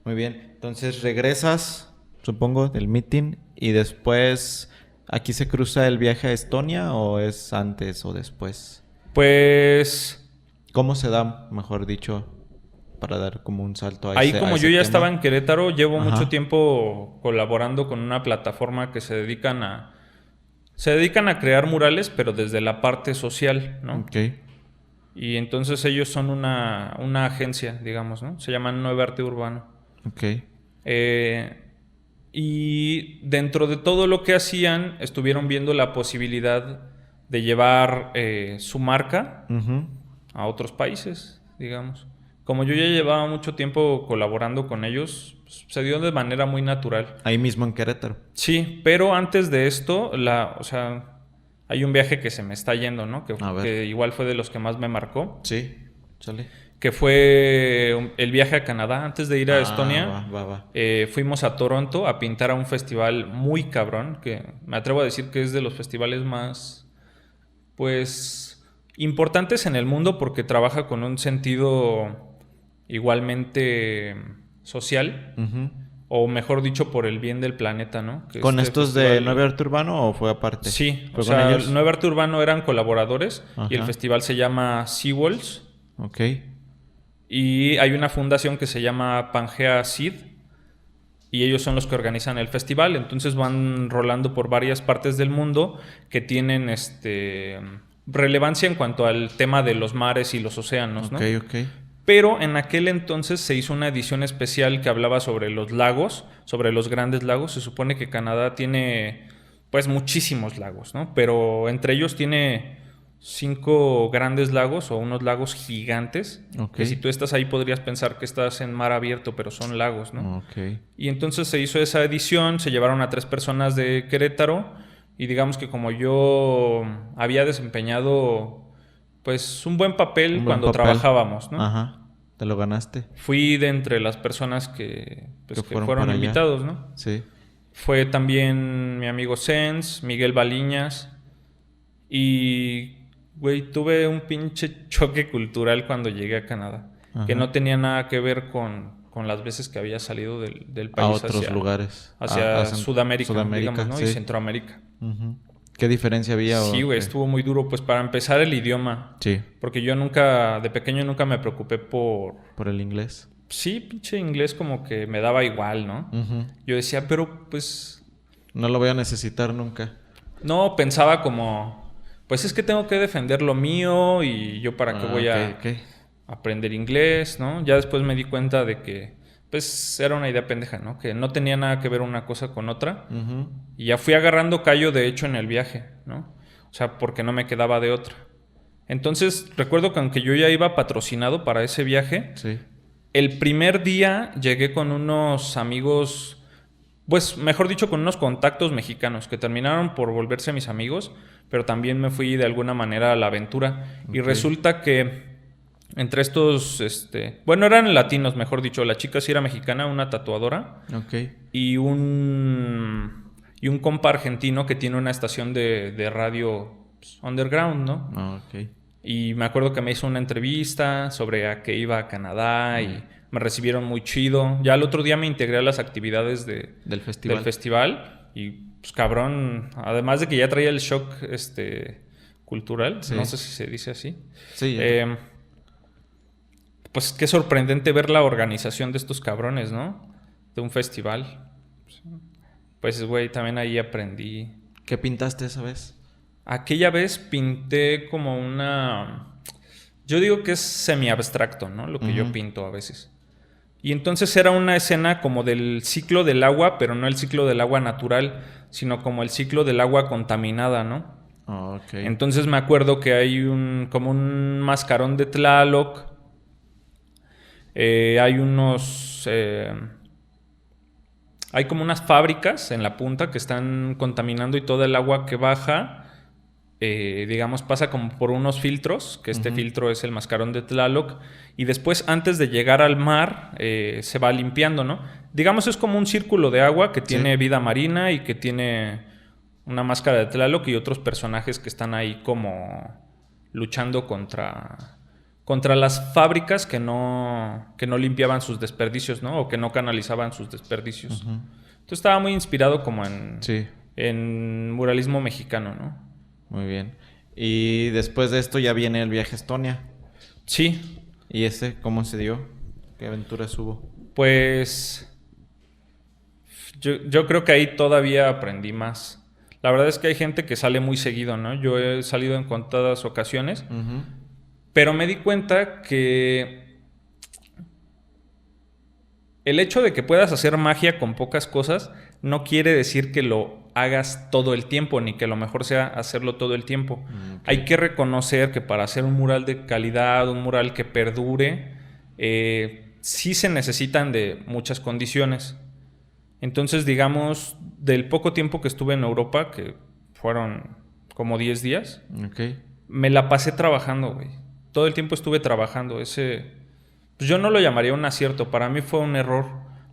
Muy bien. Entonces regresas, supongo, del meeting y después ¿Aquí se cruza el viaje a Estonia o es antes o después? Pues ¿Cómo se da, mejor dicho, para dar como un salto a ahí ese, como a yo ese ya tema? estaba en Querétaro, llevo Ajá. mucho tiempo colaborando con una plataforma que se dedican a crear murales, pero desde la parte social, ¿no? Ok, Y entonces ellos son una agencia, digamos, ¿no? Se llaman Nuevo Arte Urbano. ok. Eh, y dentro de todo lo que hacían, estuvieron viendo la posibilidad de llevar su marca Ujú. a otros países, digamos. Como yo ya llevaba mucho tiempo colaborando con ellos, pues, se dio de manera muy natural. Ahí mismo en Querétaro. Sí, pero antes de esto, o sea, hay un viaje que se me está yendo, ¿no? A ver. Que igual fue de los que más me marcó, Sí, sale. que fue el viaje a Canadá. Antes de ir a Estonia, Va. fuimos a Toronto a pintar a un festival muy cabrón, que me atrevo a decir que es de los festivales más, pues, importantes en el mundo porque trabaja con un sentido igualmente social, Ujú. o mejor dicho, por el bien del planeta, ¿no? Que ¿Con este estos de festival- Nuevo Arte Urbano o fue aparte? Sí, ¿Fue o con sea, ellos? el Nuevo Arte Urbano eran colaboradores y el Ajá. festival se llama SeaWorlds. Ok. Y hay una fundación que se llama Pangea Seed y ellos son los que organizan el festival. Entonces van rolando por varias partes del mundo que tienen relevancia en cuanto al tema de los mares y los océanos, ¿no? Ok. Pero en aquel entonces se hizo una edición especial que hablaba sobre los lagos, sobre los grandes lagos. Se supone que Canadá tiene pues muchísimos lagos, ¿no? Pero entre ellos tiene 5 grandes lagos o unos lagos gigantes. Ok. Que si tú estás ahí podrías pensar que estás en mar abierto, pero son lagos, ¿no? Ok. Y entonces se hizo esa edición, se llevaron a 3 personas de Querétaro y digamos que como yo había desempeñado pues un buen papel Un buen cuando papel. trabajábamos, ¿no? Ajá. ¿Te lo ganaste? Fui de entre las personas que fueron fueron para allá. invitados, ¿no? Sí. Fue también mi amigo Sens, Miguel Baliñas. Y, güey, tuve un pinche choque cultural cuando llegué a Canadá. Ajá. Que no tenía nada que ver con las veces que había salido del país A otros lugares. hacia A Sudamérica, digamos, ¿no? sí. Y Centroamérica. Ujú. ¿Qué diferencia había? Sí, güey, qué? estuvo muy duro. Pues para empezar el idioma. Sí, Porque yo de pequeño nunca me preocupé por... por el inglés. Sí, pinche inglés como que me daba igual, ¿no? Ujú. Yo decía, pero pues... No lo voy a necesitar nunca. No, pensaba como... Pues es que tengo que defender lo mío y yo para qué voy a Ok. aprender inglés, ¿no? Ya después me di cuenta de que... Pues era una idea pendeja, ¿no? Que no tenía nada que ver una cosa con otra. Ujú. Y ya fui agarrando callo, de hecho, en el viaje, ¿no? O sea, porque no me quedaba de otra. Entonces, recuerdo que aunque yo ya iba patrocinado para ese viaje, Sí. el primer día llegué con unos amigos, pues mejor dicho, con unos contactos mexicanos que terminaron por volverse mis amigos, pero también me fui de alguna manera a la aventura. Y Ok. resulta que entre estos, bueno, eran latinos, mejor dicho, la chica sí era mexicana, una tatuadora, Ok. y un compa argentino que tiene una estación de radio pues, underground, ¿no? Ok. Y me acuerdo que me hizo una entrevista sobre a qué iba a Canadá y me recibieron muy chido. Ya el otro día me integré a las actividades Del festival. del festival y pues cabrón, además de que ya traía el shock cultural, Sí. no sé si se dice así. Sí. Pues qué sorprendente ver la organización de estos cabrones, ¿no? De un festival. Pues güey, también ahí aprendí. ¿Qué pintaste esa vez? Aquella vez pinté como yo digo que es semi-abstracto, ¿no? Lo que yo pinto a veces. Y entonces era una escena como del ciclo del agua, pero no el ciclo del agua natural, sino como el ciclo del agua contaminada, ¿no? Ok. Entonces me acuerdo que hay como un mascarón de Tlaloc. Hay como unas fábricas en la punta que están contaminando y todo el agua que baja, digamos, pasa como por unos filtros, que este filtro es el mascarón de Tlaloc, y después, antes de llegar al mar, se va limpiando, ¿no? Digamos, es como un círculo de agua que tiene vida marina y que tiene una máscara de Tlaloc y otros personajes que están ahí como luchando contra las fábricas que no limpiaban sus desperdicios, ¿no? O que no canalizaban sus desperdicios. Entonces estaba muy inspirado como en en muralismo mexicano, ¿no? Muy bien. Y después de esto ya viene el viaje a Estonia. Sí. ¿Y ese cómo se dio? ¿Qué aventuras hubo? Pues yo creo que ahí todavía aprendí más. La verdad es que hay gente que sale muy seguido, ¿no? Yo he salido en contadas ocasiones, pero me di cuenta que el hecho de que puedas hacer magia con pocas cosas no quiere decir que lo hagas todo el tiempo, ni que lo mejor sea hacerlo todo el tiempo. Hay que reconocer que para hacer un mural de calidad, un mural que perdure, sí se necesitan de muchas condiciones. Entonces, digamos, del poco tiempo que estuve en Europa, que fueron como 10 días, me la pasé trabajando, güey. Todo el tiempo estuve trabajando. Pues yo no lo llamaría un acierto, para mí fue un error,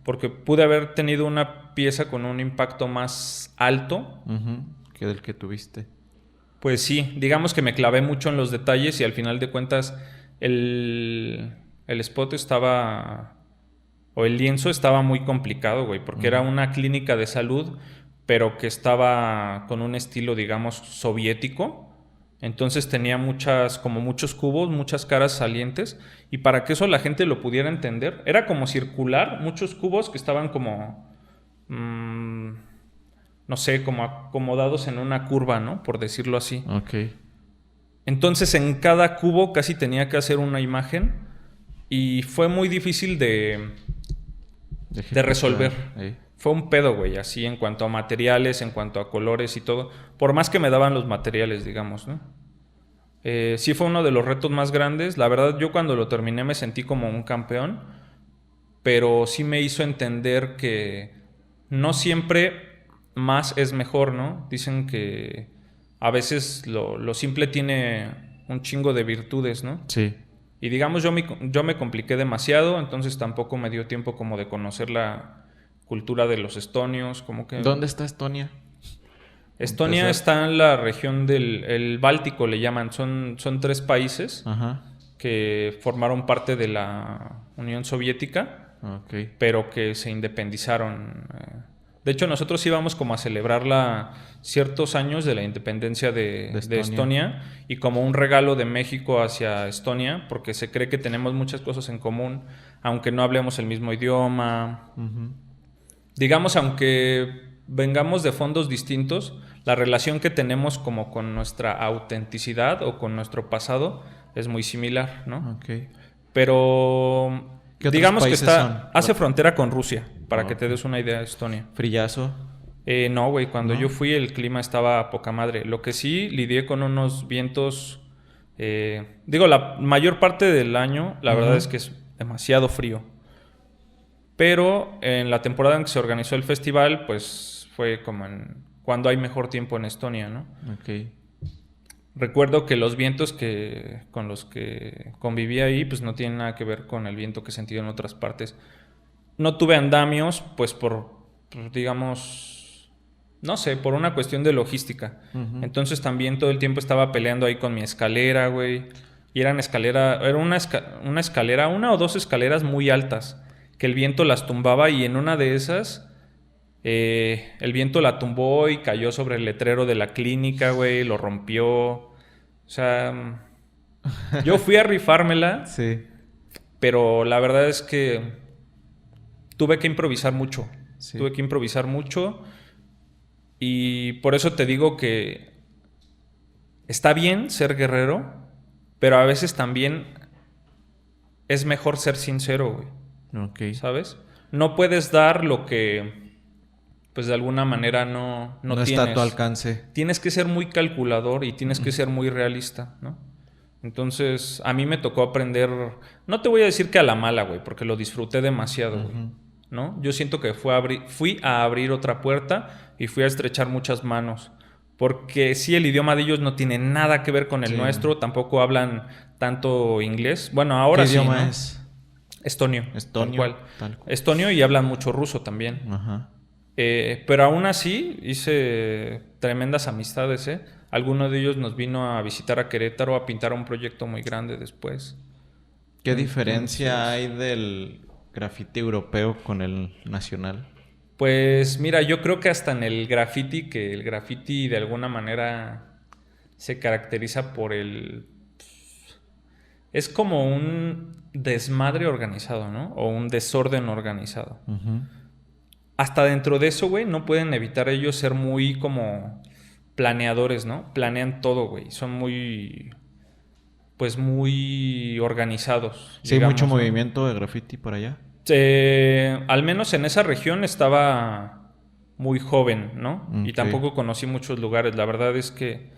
porque pude haber tenido una pieza con un impacto más alto. Que del que tuviste. Pues sí, digamos que me clavé mucho en los detalles y al final de cuentas el spot estaba... O el lienzo estaba muy complicado, güey, porque era una clínica de salud, pero que estaba con un estilo, digamos, soviético. Entonces tenía muchos cubos, muchas caras salientes. Y para que eso la gente lo pudiera entender, era como circular, muchos cubos que estaban como... no sé, como acomodados en una curva, ¿no? Por decirlo así. Entonces en cada cubo casi tenía que hacer una imagen. Y fue muy difícil de resolver. Fue un pedo, güey, así en cuanto a materiales, en cuanto a colores y todo. Por más que me daban los materiales, digamos, ¿no? Sí fue uno de los retos más grandes. La verdad, yo cuando lo terminé me sentí como un campeón. Pero sí me hizo entender que no siempre más es mejor, ¿no? Dicen que a veces lo simple tiene un chingo de virtudes, ¿no? Sí. Y digamos, yo me compliqué demasiado, entonces tampoco me dio tiempo como de conocer la cultura de los estonios, como que... ¿Dónde está Estonia? Estonia está en la región del Báltico, le llaman. Son 3 países que formaron parte de la Unión Soviética, pero que se independizaron. De hecho, nosotros íbamos como a celebrar ciertos años de la independencia de Estonia y como un regalo de México hacia Estonia, porque se cree que tenemos muchas cosas en común, aunque no hablemos el mismo idioma. Digamos, aunque vengamos de fondos distintos, la relación que tenemos como con nuestra autenticidad o con nuestro pasado es muy similar, ¿no? Pero digamos que hace frontera con Rusia, para que te des una idea de Estonia. ¿Frillazo? No, güey, cuando yo fui el clima estaba a poca madre. Lo que sí, lidié con unos vientos... la mayor parte del año, la verdad es que es demasiado frío. Pero en la temporada en que se organizó el festival, pues fue como cuando hay mejor tiempo en Estonia, ¿no? Recuerdo que los vientos con los que conviví ahí, pues no tienen nada que ver con el viento que he sentido en otras partes. No tuve andamios, pues digamos, no sé, por una cuestión de logística. Entonces también todo el tiempo estaba peleando ahí con mi escalera, güey. Y era una escalera, 1 o 2 escaleras muy altas, que el viento las tumbaba y en una de esas... el viento la tumbó y cayó sobre el letrero de la clínica, güey, lo rompió. O sea, yo fui a rifármela, pero la verdad es que tuve que improvisar mucho. Y por eso te digo que está bien ser guerrero, pero a veces también es mejor ser sincero, güey. ¿Sabes? No puedes dar lo que... pues de alguna manera no tienes. Está a tu alcance. Tienes que ser muy calculador y tienes que ser muy realista, ¿no? Entonces, a mí me tocó aprender... No te voy a decir que a la mala, güey, porque lo disfruté demasiado, güey, ¿no? Yo siento que fui a abrir otra puerta y fui a estrechar muchas manos. Porque sí, el idioma de ellos no tiene nada que ver con el nuestro. Tampoco hablan tanto inglés. Bueno, ahora sí, ¿qué idioma es? Estonio. Tal cual. Estonio, y hablan mucho ruso también. Pero aún así hice tremendas amistades, ¿eh? Alguno de ellos nos vino a visitar a Querétaro a pintar un proyecto muy grande después. ¿Qué diferencia hay del grafiti europeo con el nacional? Pues mira, yo creo que hasta en el graffiti, que el graffiti de alguna manera se caracteriza por el... Es como un desmadre organizado, ¿no? O un desorden organizado. Hasta dentro de eso, güey, no pueden evitar ellos ser muy como planeadores, ¿no? Planean todo, güey. Son muy... Pues muy organizados. Sí, hay digamos, mucho ¿no? movimiento de graffiti por allá. Al menos en esa región estaba muy joven, ¿no? Y Ok. tampoco conocí muchos lugares. La verdad es que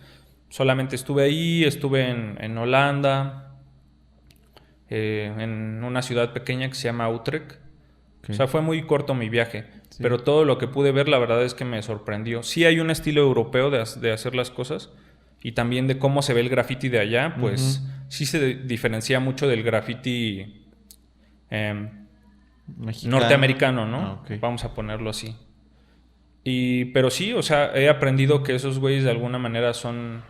solamente estuve ahí, estuve en Holanda, en una ciudad pequeña que se llama Utrecht. Ok. O sea, fue muy corto mi viaje, Sí. pero todo lo que pude ver, la verdad es que me sorprendió. Sí hay un estilo europeo de hacer las cosas y también de cómo se ve el graffiti de allá, pues sí se diferencia mucho del graffiti Mexicano. norteamericano, ¿no? Ah, ok. Vamos a ponerlo así. Pero sí, o sea, he aprendido que esos güeyes de alguna manera son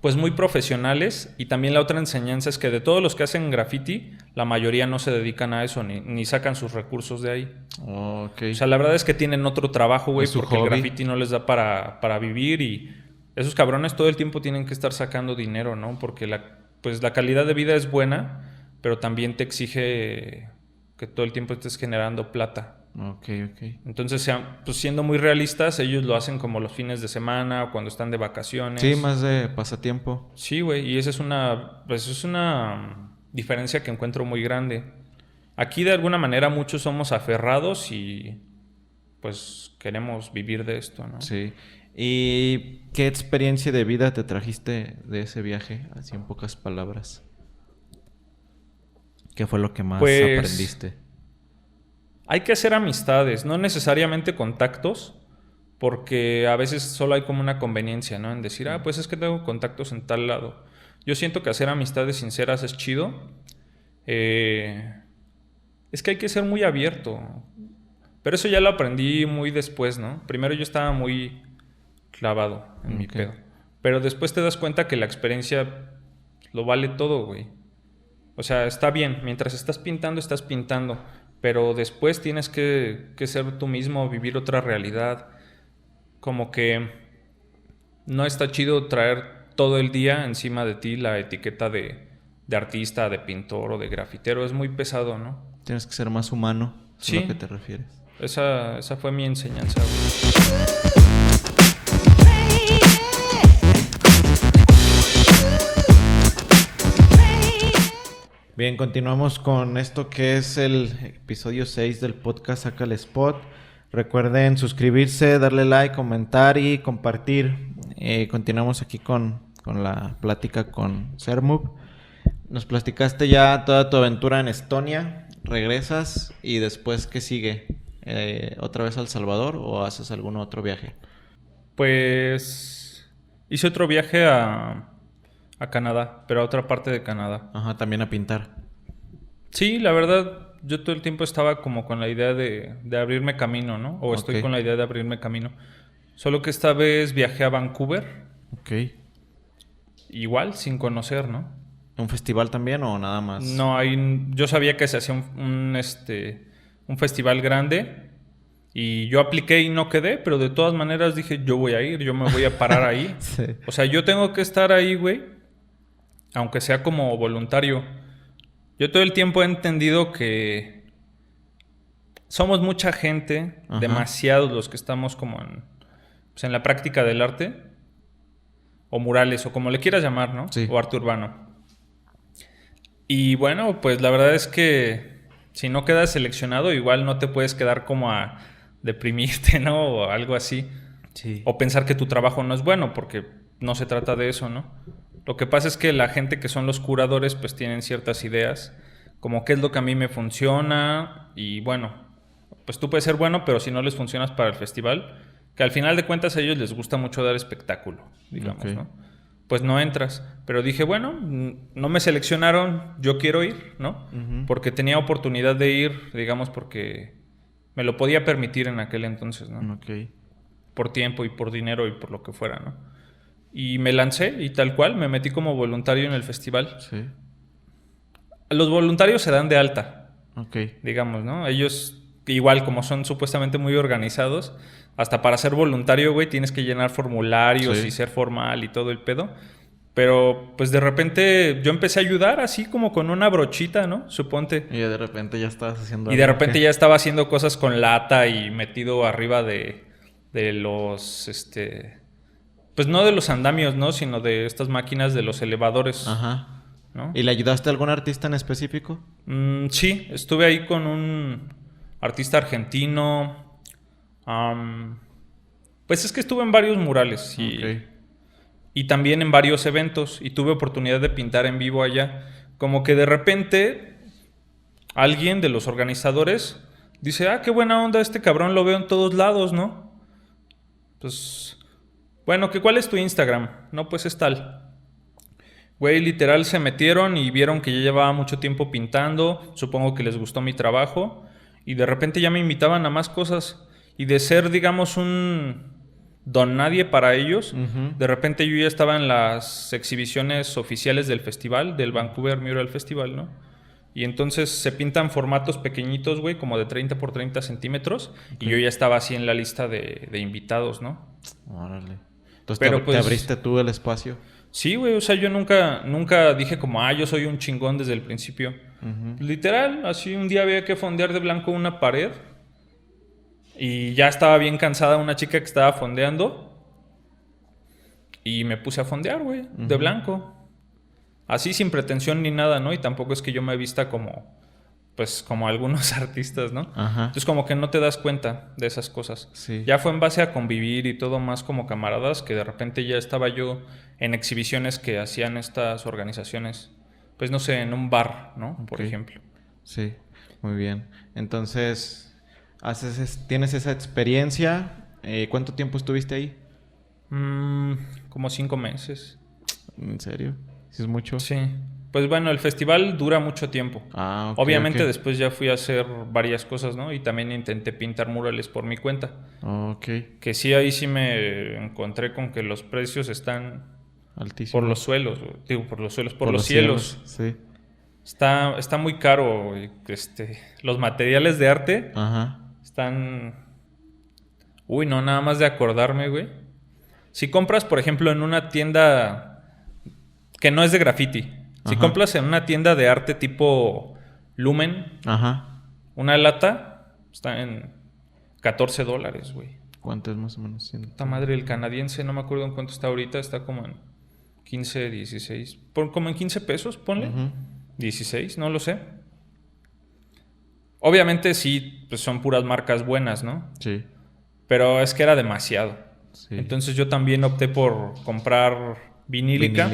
pues muy profesionales, y también la otra enseñanza es que de todos los que hacen graffiti, la mayoría no se dedican a eso ni sacan sus recursos de ahí. Ok. O sea, la verdad es que tienen otro trabajo, güey, Es su porque hobby. el graffiti no les da para vivir, y esos cabrones todo el tiempo tienen que estar sacando dinero, ¿no? Porque pues la calidad de vida es buena, pero también te exige que todo el tiempo estés generando plata. Ok. Entonces, pues siendo muy realistas, ellos lo hacen como los fines de semana o cuando están de vacaciones. Sí, más de pasatiempo. Sí, güey, y esa es una diferencia que encuentro muy grande. Aquí de alguna manera muchos somos aferrados y pues queremos vivir de esto, ¿no? Sí. ¿Y qué experiencia de vida te trajiste de ese viaje? Así en pocas palabras. ¿Qué fue lo que más Pues aprendiste? hay que hacer amistades, no necesariamente contactos, porque a veces solo hay como una conveniencia, ¿no? En decir, pues es que tengo contactos en tal lado. Yo siento que hacer amistades sinceras es chido. Es que hay que ser muy abierto. Pero eso ya lo aprendí muy después, ¿no? Primero yo estaba muy clavado en mi pedo. Pero después te das cuenta que la experiencia lo vale todo, güey. O sea, está bien. Mientras estás pintando. Pero después tienes que ser tú mismo, vivir otra realidad. Como que no está chido traer todo el día encima de ti la etiqueta de artista, de pintor o de grafitero. Es muy pesado, ¿no? Tienes que ser más humano, ¿es a Sí. lo que te refieres? Esa fue mi enseñanza, güey. Bien, continuamos con esto que es el episodio 6 del podcast Saca el Spot. Recuerden suscribirse, darle like, comentar y compartir. Continuamos aquí con la plática con Sermub. Nos platicaste ya toda tu aventura en Estonia. Regresas y después, ¿qué sigue? ¿Otra vez a El Salvador o haces algún otro viaje? Pues hice otro viaje a Canadá, pero a otra parte de Canadá. Ajá, también a pintar. Sí, la verdad, yo todo el tiempo estaba como con la idea de abrirme camino, ¿no? O estoy Ok. con la idea de abrirme camino. Solo que esta vez viajé a Vancouver, Ok. igual, sin conocer, ¿no? ¿Un festival también o nada más? No yo sabía que se hacía un festival grande y yo apliqué y no quedé, pero de todas maneras dije, yo voy a ir, yo me voy a parar ahí. Sí. O sea, yo tengo que estar ahí, güey, aunque sea como voluntario. Yo todo el tiempo he entendido que somos mucha gente, Ajá. demasiados los que estamos como en la práctica del arte, o murales, o como le quieras llamar, ¿no? Sí. O arte urbano. Y bueno, pues la verdad es que si no quedas seleccionado, igual no te puedes quedar como a deprimirte, ¿no? O algo así. Sí. O pensar que tu trabajo no es bueno, porque no se trata de eso, ¿no? Lo que pasa es que la gente que son los curadores, pues tienen ciertas ideas, como qué es lo que a mí me funciona, y bueno, pues tú puedes ser bueno, pero si no les funcionas para el festival, que al final de cuentas a ellos les gusta mucho dar espectáculo, digamos, Ok. ¿no? Pues no entras. Pero dije, bueno, no me seleccionaron, yo quiero ir, ¿no? Ujú. Porque tenía oportunidad de ir, digamos, porque me lo podía permitir en aquel entonces, ¿no? Ok. Por tiempo y por dinero y por lo que fuera, ¿no? Y me lancé y tal cual, me metí como voluntario en el festival. Sí. Los voluntarios se dan de alta, Ok. digamos, ¿no? Ellos igual, como son supuestamente muy organizados, hasta para ser voluntario, güey, tienes que llenar formularios y ser formal y todo el pedo. Pero, pues, de repente yo empecé a ayudar así como con una brochita, ¿no? Suponte. Y de repente ya estabas haciendo... Y de repente ya estaba haciendo cosas con lata y metido arriba de los, pues no de los andamios, ¿no? Sino de estas máquinas de los elevadores. Ajá. ¿No? ¿Y le ayudaste a algún artista en específico? Sí, estuve ahí con un artista argentino. Pues es que estuve en varios murales y también en varios eventos y tuve oportunidad de pintar en vivo allá. Como que de repente alguien de los organizadores dice, qué buena onda, este cabrón lo veo en todos lados, ¿no? Pues, bueno, ¿cuál es tu Instagram? No, pues es tal. Güey, literal se metieron y vieron que ya llevaba mucho tiempo pintando. Supongo que les gustó mi trabajo. Y de repente ya me invitaban a más cosas. Y de ser, digamos, un don nadie para ellos, de repente yo ya estaba en las exhibiciones oficiales del festival, del Vancouver Mural Festival, ¿no? Y entonces se pintan formatos pequeñitos, güey, como de 30 por 30 centímetros. Y yo ya estaba así en la lista de invitados, ¿no? Órale. Entonces pero te abriste tú el espacio. Sí, güey, o sea, yo nunca dije como, yo soy un chingón desde el principio. Literal, así un día había que fondear de blanco una pared y ya estaba bien cansada una chica que estaba fondeando y me puse a fondear, güey, de blanco. Así sin pretensión ni nada, ¿no? Y tampoco es que yo me vista como, pues, como algunos artistas, ¿no? Ajá. Entonces como que no te das cuenta de esas cosas. Sí. Ya fue en base a convivir y todo más como camaradas que de repente ya estaba yo en exhibiciones que hacían estas organizaciones, pues no sé, en un bar, ¿no? Por ejemplo. Sí, muy bien. Entonces, tienes esa experiencia. ¿Cuánto tiempo estuviste ahí? Como 5 meses. ¿En serio? ¿Sí es mucho? Sí. Pues bueno, el festival dura mucho tiempo. Obviamente después ya fui a hacer varias cosas, ¿no? Y también intenté pintar murales por mi cuenta. Que sí, ahí sí me encontré con que los precios están altísimos. Por los suelos, digo, por los suelos, por los cielos. Sí. Está muy caro, los materiales de arte están... Uy, no, nada más de acordarme, güey. Si compras, por ejemplo, en una tienda que no es de graffiti, si compras en una tienda de arte tipo Lumen, una lata está en $14, güey. ¿Cuánto es más o menos? Esta madre, el canadiense, no me acuerdo en cuánto está ahorita, está como en 15, 16, como en 15 pesos, ponle. 16, no lo sé. Obviamente sí, pues son puras marcas buenas, ¿no? Sí. Pero es que era demasiado. Sí. Entonces yo también opté por comprar vinílica.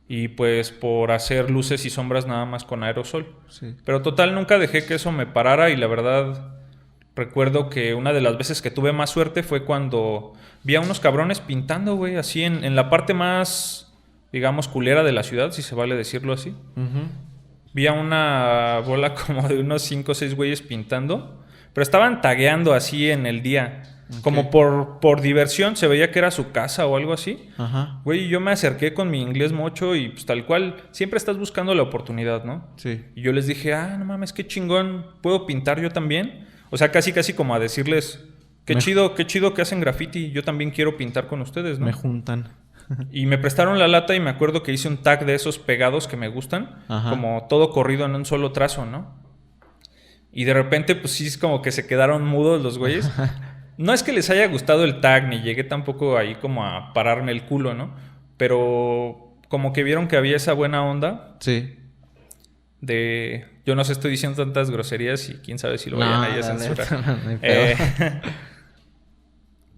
Y pues por hacer luces y sombras nada más con aerosol. Sí. Pero total, nunca dejé que eso me parara y la verdad recuerdo que una de las veces que tuve más suerte fue cuando vi a unos cabrones pintando, güey, así en la parte más, digamos, culera de la ciudad, si se vale decirlo así. Vi a una bola como de unos 5 o 6 güeyes pintando, pero estaban tagueando así en el día. Como por diversión, se veía que era su casa o algo así. Güey, yo me acerqué con mi inglés mocho y pues tal cual, siempre estás buscando la oportunidad, ¿no? Sí. Y yo les dije, no mames, qué chingón, ¿puedo pintar yo también? O sea, casi como a decirles, qué chido que hacen graffiti, yo también quiero pintar con ustedes, ¿no? Me juntan. Y me prestaron la lata y me acuerdo que hice un tag de esos pegados que me gustan, como todo corrido en un solo trazo, ¿no? Y de repente, pues sí, es como que se quedaron mudos los güeyes. No es que les haya gustado el tag, ni llegué tampoco ahí como a pararme el culo, ¿no? Pero como que vieron que había esa buena onda. Sí. Yo no sé, estoy diciendo tantas groserías y quién sabe si lo vayan a censurar.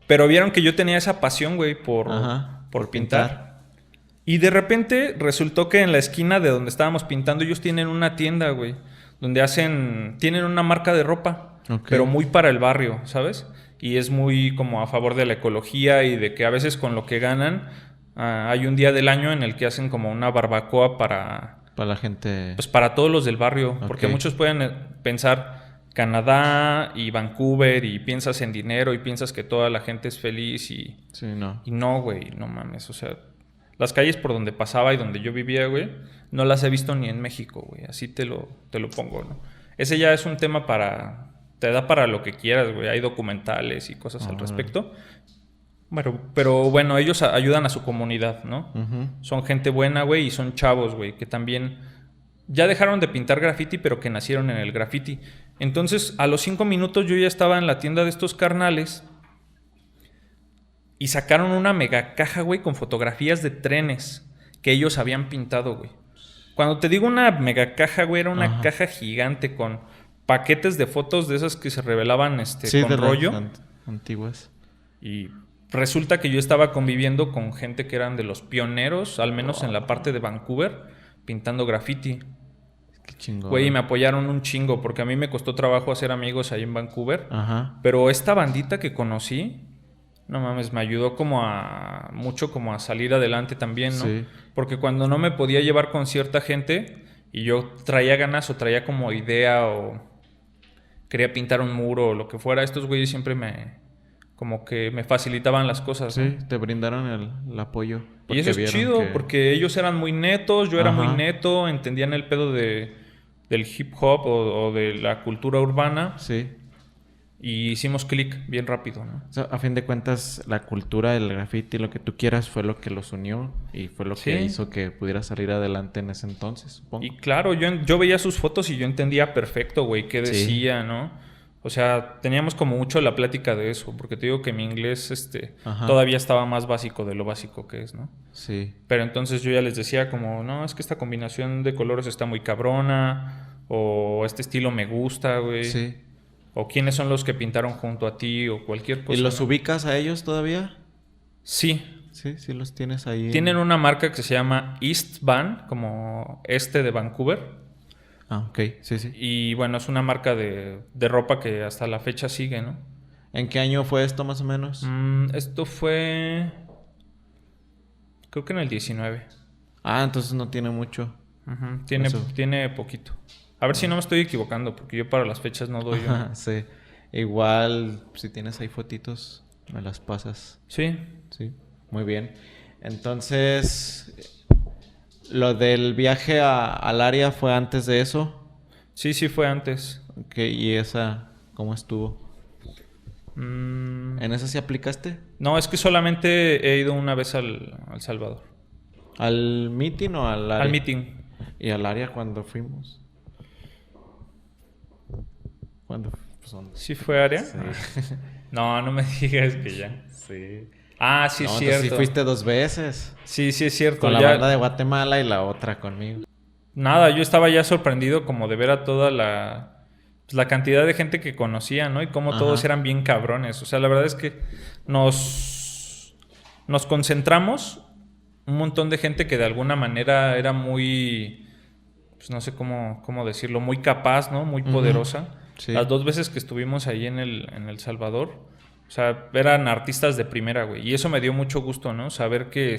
Pero vieron que yo tenía esa pasión, güey, por pintar. Y de repente resultó que en la esquina de donde estábamos pintando ellos tienen una tienda, güey, donde tienen una marca de ropa, pero muy para el barrio, ¿sabes? Y es muy como a favor de la ecología y de que a veces con lo que ganan hay un día del año en el que hacen como una barbacoa para la gente, pues para todos los del barrio, porque muchos pueden pensar Canadá y Vancouver y piensas en dinero y piensas que toda la gente es feliz y no, güey, no mames, o sea, las calles por donde pasaba y donde yo vivía, güey, no las he visto ni en México, güey, así te lo pongo, ¿no? Ese ya es un tema te da para lo que quieras, güey. Hay documentales y cosas al Órale. respecto. Pero bueno, ellos ayudan a su comunidad, ¿no? Son gente buena, güey, y son chavos, güey, que también ya dejaron de pintar graffiti, pero que nacieron en el graffiti. Entonces, a los 5 minutos yo ya estaba en la tienda de estos carnales y sacaron una mega caja, güey, con fotografías de trenes que ellos habían pintado, güey. Cuando te digo una mega caja, güey, era una caja gigante con paquetes de fotos de esas que se revelaban Sí, con de rollo. las antiguas. Y resulta que yo estaba conviviendo con gente que eran de los pioneros, al menos en la parte de Vancouver, pintando graffiti. Qué chingón. Güey, y me apoyaron un chingo, porque a mí me costó trabajo hacer amigos ahí en Vancouver. Ajá. Pero esta bandita que conocí, no mames, me ayudó mucho como a salir adelante también, ¿no? Sí. Porque cuando no me podía llevar con cierta gente y yo traía ganas o traía como idea o quería pintar un muro o lo que fuera, estos güeyes siempre como que me facilitaban las cosas, Sí, ¿no? te brindaron el apoyo. Y eso es vieron chido, que- porque ellos eran muy netos, yo era muy Ajá. neto, entendían el pedo del hip hop o de la cultura urbana Sí. y hicimos clic bien rápido, ¿no? O sea, a fin de cuentas, la cultura del graffiti, lo que tú quieras, fue lo que los unió y fue lo que Sí. hizo que pudiera salir adelante en ese entonces, supongo. Y claro, yo veía sus fotos y yo entendía perfecto, güey, qué Sí. decía, ¿no? O sea, teníamos como mucho la plática de eso, porque te digo que mi inglés Ajá. todavía estaba más básico de lo básico que es, ¿no? Sí. Pero entonces yo ya les decía como, no, es que esta combinación de colores está muy cabrona, o este estilo me gusta, güey. Sí. O quiénes son los que pintaron junto a ti, o cualquier cosa. ¿Y los ¿no? ubicas a ellos todavía? Sí. Sí, sí los tienes ahí. Tienen una marca que se llama East Van, como este de Vancouver. Ah, ok. Sí, sí. Y bueno, es una marca de ropa que hasta la fecha sigue, ¿no? ¿En qué año fue esto más o menos? Esto fue... Creo que en el 19. Ah, entonces no tiene mucho. Ujú, Eso. tiene poquito. A ver si no me estoy equivocando, porque yo para las fechas no doy Ajá, sí. Igual, si tienes ahí fotitos, me las pasas. Sí. Sí, muy bien. Entonces, lo del viaje al área fue antes de eso. Sí, fue antes. Ok, ¿y esa cómo estuvo? Mm, ¿En esa sí aplicaste? no, es que solamente he ido una vez al Salvador. ¿Al meeting o al área? Al meeting. ¿Y al área cuando fuimos? ¿Cuándo? Pues, ¿dónde? ¿Sí fue área? Sí. No, no me digas que ya. Sí. Ah, sí, No, es entonces cierto. sí fuiste 2 veces. Sí, es cierto. Con la Ya- banda de Guatemala y la otra conmigo. Nada, yo estaba ya sorprendido como de ver a toda pues, la cantidad de gente que conocía, ¿no? Y cómo Ajá. todos eran bien cabrones. O sea, la verdad es que nos concentramos un montón de gente que de alguna manera era muy, pues no sé cómo decirlo, muy capaz, ¿no? Muy Ujú. poderosa. Sí. Las 2 veces que estuvimos ahí en El Salvador, o sea, eran artistas de primera, güey. Y eso me dio mucho gusto, ¿no? Saber que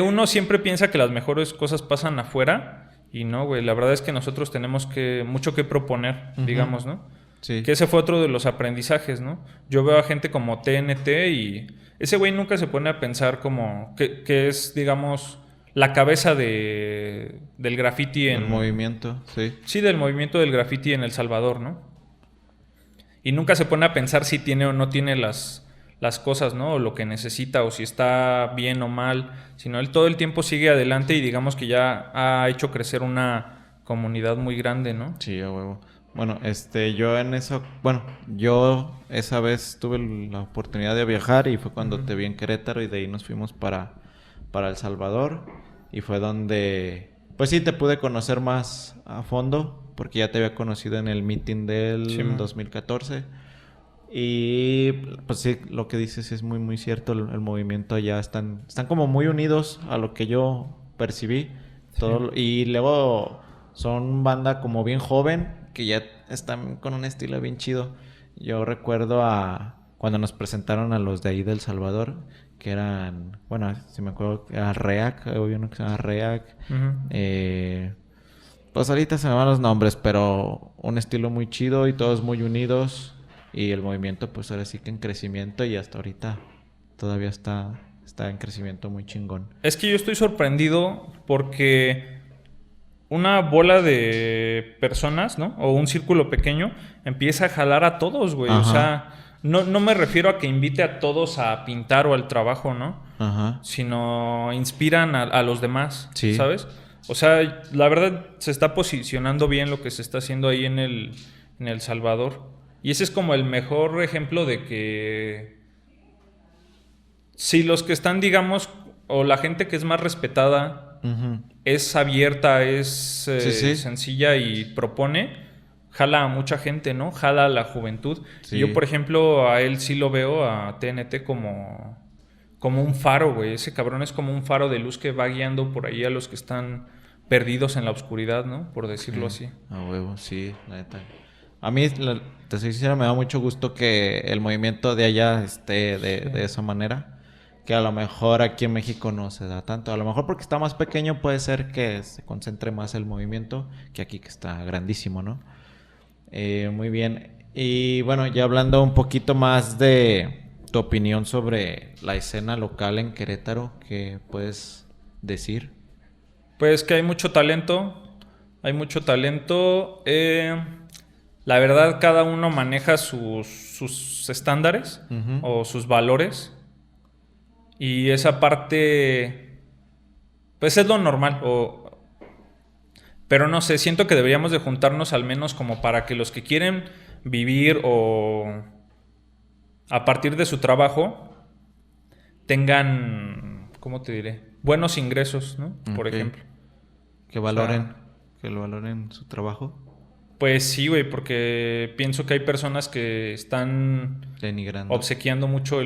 uno siempre piensa que las mejores cosas pasan afuera y no, güey. La verdad es que nosotros tenemos mucho que proponer, Ujú. digamos, ¿no? Sí. Que ese fue otro de los aprendizajes, ¿no? Yo veo a gente como TNT y ese güey nunca se pone a pensar como que es, digamos, la cabeza del graffiti El movimiento, sí. Sí, del movimiento del graffiti en El Salvador, ¿no? Y nunca se pone a pensar si tiene o no tiene las cosas, ¿no? O lo que necesita, o si está bien o mal. Sino él todo el tiempo sigue adelante y digamos que ya ha hecho crecer una comunidad muy grande, ¿no? Sí, a huevo. Bueno, yo en eso, bueno, yo esa vez tuve la oportunidad de viajar y fue cuando te vi en Querétaro y de ahí nos fuimos para El Salvador y fue donde, pues sí, te pude conocer más a fondo porque ya te había conocido en el meeting del Sí, man. 2014 y pues sí, lo que dices es muy muy cierto, el movimiento allá están como muy unidos a lo que yo percibí y luego son banda como bien joven que ya están con un estilo bien chido. Yo recuerdo cuando nos presentaron a los de ahí del Salvador, que eran, bueno, si me acuerdo, era Reac, había uno que se llama Reac. Ujú. Pues ahorita se me van los nombres, pero un estilo muy chido y todos muy unidos. Y el movimiento, pues ahora sí que en crecimiento y hasta ahorita todavía está en crecimiento muy chingón. Es que yo estoy sorprendido porque una bola de personas, ¿no? O un círculo pequeño empieza a jalar a todos, güey. Ajá. O sea, no me refiero a que invite a todos a pintar o al trabajo, ¿no? Ajá. Sino inspiran a los demás, Sí. ¿sabes? O sea, la verdad se está posicionando bien lo que se está haciendo ahí en El Salvador. Y ese es como el mejor ejemplo de que si los que están, digamos, o la gente que es más respetada Ujú. es abierta, es Sí. sencilla y propone, jala a mucha gente, ¿no? Jala a la juventud. Sí. Y yo, por ejemplo, a él sí lo veo, a TNT, como un faro, güey. Ese cabrón es como un faro de luz que va guiando por ahí a los que están perdidos en la oscuridad, ¿no? Por decirlo así. A huevo, sí, la neta. A mí, te soy sincero, me da mucho gusto que el movimiento de allá esté de esa manera. Que a lo mejor aquí en México no se da tanto. A lo mejor porque está más pequeño puede ser que se concentre más el movimiento que aquí que está grandísimo, ¿no? Muy bien. Y bueno, ya hablando un poquito más de tu opinión sobre la escena local en Querétaro, ¿qué puedes decir? Pues que hay mucho talento. Hay mucho talento. La verdad, cada uno maneja sus estándares Ujú. o sus valores. Y esa parte, pues es lo normal. Pero no sé, siento que deberíamos de juntarnos al menos como para que los que quieren vivir o a partir de su trabajo tengan, ¿cómo te diré? Buenos ingresos, ¿no? Por Ok. ejemplo. Que O sea, valoren, que lo valoren su trabajo. pues sí, güey, porque pienso que hay personas que están Denigrando. obsequiando mucho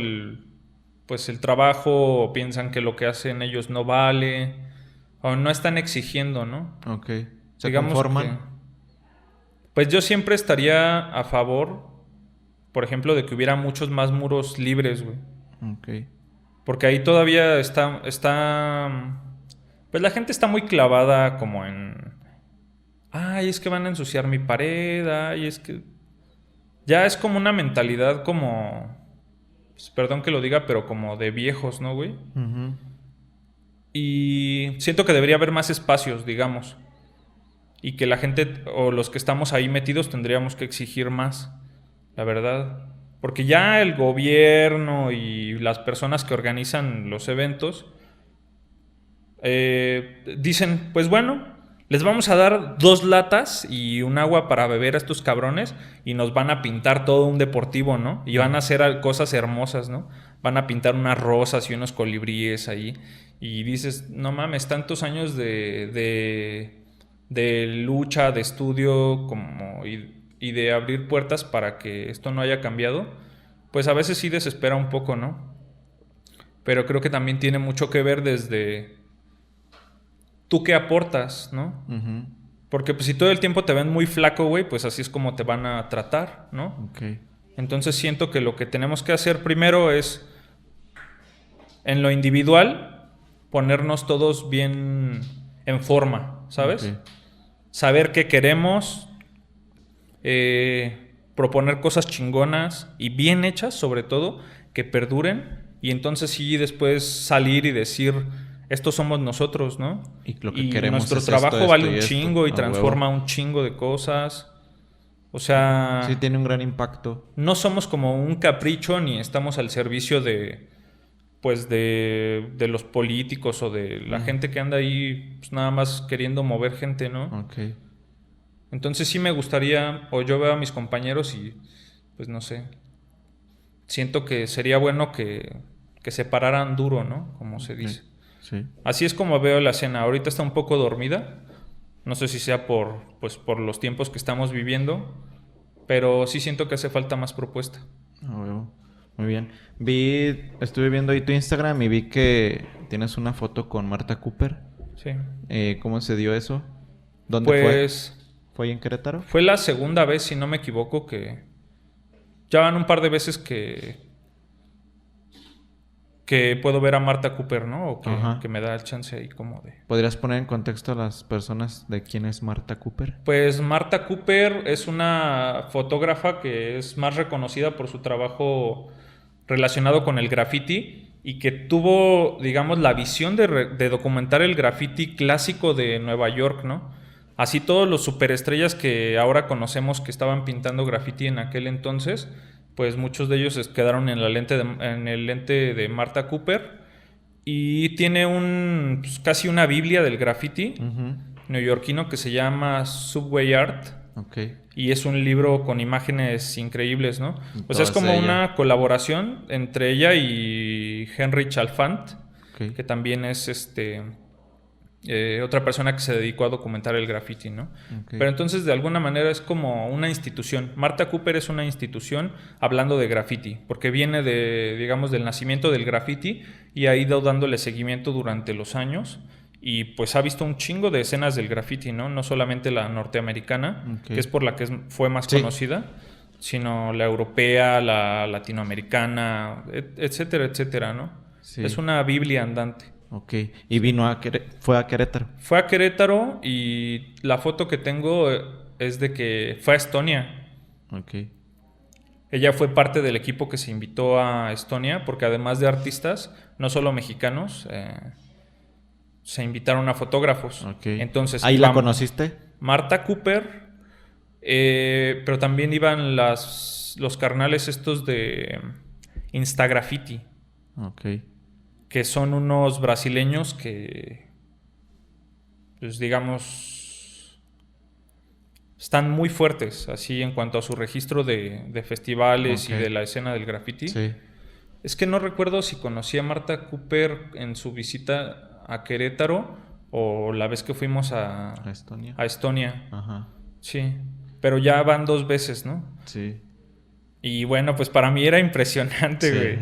pues el trabajo, o piensan que lo que hacen ellos no vale, o no están exigiendo, ¿no? Ok. ¿Se Digamos conforman? pues yo siempre estaría a favor, por ejemplo, de que hubiera muchos más muros libres, güey. Ok. Porque ahí todavía pues la gente está muy clavada como en, ay, es que van a ensuciar mi pared, ay, es que ya es como una mentalidad como, pues, perdón que lo diga, pero como de viejos, ¿no, güey? Ujú. Y siento que debería haber más espacios, digamos. Y que la gente o los que estamos ahí metidos tendríamos que exigir más, la verdad. Porque ya el gobierno y las personas que organizan los eventos dicen, pues bueno, les vamos a dar 2 latas y un agua para beber a estos cabrones y nos van a pintar todo un deportivo, ¿no? Y van a hacer cosas hermosas, ¿no? Van a pintar unas rosas y unos colibríes ahí. Y dices, no mames, tantos años de lucha, de estudio y de abrir puertas para que esto no haya cambiado, pues a veces sí desespera un poco, ¿no? Pero creo que también tiene mucho que ver desde tú qué aportas, ¿no? Ujú. Porque pues si todo el tiempo te ven muy flaco, güey, pues así es como te van a tratar, ¿no? Ok. Entonces siento que lo que tenemos que hacer primero es, en lo individual, ponernos todos bien en forma, ¿sabes? Ok. Saber qué queremos, proponer cosas chingonas y bien hechas, sobre todo, que perduren. Y entonces sí, después salir y decir, estos somos nosotros, ¿no? Y lo que Y queremos nuestro es trabajo esto, vale esto y un esto. chingo y A transforma huevo. un chingo de cosas. O sea, Sí, tiene un gran impacto. no somos como un capricho ni estamos al servicio pues de los políticos o de la gente que anda ahí pues nada más queriendo mover gente, ¿no? Ok. Entonces sí me gustaría, o yo veo a mis compañeros y pues no sé, siento que sería bueno que se pararan duro, ¿no? Como se dice. Sí. Así es como veo la escena. Ahorita está un poco dormida. No sé si sea pues por los tiempos que estamos viviendo, pero sí siento que hace falta más propuesta. A huevo. Muy bien. Estuve viendo ahí tu Instagram y vi que tienes una foto con Marta Cooper. Sí. ¿Cómo se dio eso? ¿Dónde fue? Pues ¿Fue ahí en Querétaro? fue la segunda vez, si no me equivoco, que ya van un par de veces que puedo ver a Marta Cooper, ¿no? O Ajá. que me da el chance ahí como de... ¿Podrías poner en contexto a las personas de quién es Marta Cooper? Pues Marta Cooper es una fotógrafa que es más reconocida por su trabajo relacionado con el graffiti y que tuvo, digamos, la visión de documentar el graffiti clásico de Nueva York, ¿no? Así todos los superestrellas que ahora conocemos que estaban pintando graffiti en aquel entonces, pues muchos de ellos quedaron en en el lente de Martha Cooper. Y tiene pues, casi una biblia del graffiti neoyorquino que se llama Subway Art. Okay. Y es un libro con imágenes increíbles, ¿no? O sea, es como una colaboración entre ella y Henry Chalfant, que también es otra persona que se dedicó a documentar el graffiti, ¿no? Pero entonces, de alguna manera, es como una institución. Martha Cooper es una institución hablando de graffiti, porque viene digamos, del nacimiento del graffiti y ha ido dándole seguimiento durante los años. Y pues ha visto un chingo de escenas del graffiti, ¿no? No solamente la norteamericana, que es por la que fue más conocida, sino la europea, la latinoamericana, etcétera, etcétera, ¿no? Sí. Es una biblia andante. Ok. ¿Y fue a Querétaro? Fue a Querétaro y la foto que tengo es de que fue a Estonia. Ok. Ella fue parte del equipo que se invitó a Estonia, porque además de artistas, no solo mexicanos, se invitaron a fotógrafos. Okay. Entonces, ¿ahí la conociste? Martha Cooper, pero también iban los carnales estos de Instagraffiti. Ok. Que son unos brasileños que, pues digamos, están muy fuertes, así en cuanto a su registro de festivales y de la escena del graffiti. Sí. Es que no recuerdo si conocí a Martha Cooper en su visita a Querétaro o la vez que fuimos a Estonia. A Estonia. Ajá. Sí, pero ya van 2 veces, ¿no? Sí. Y bueno, pues para mí era impresionante, güey.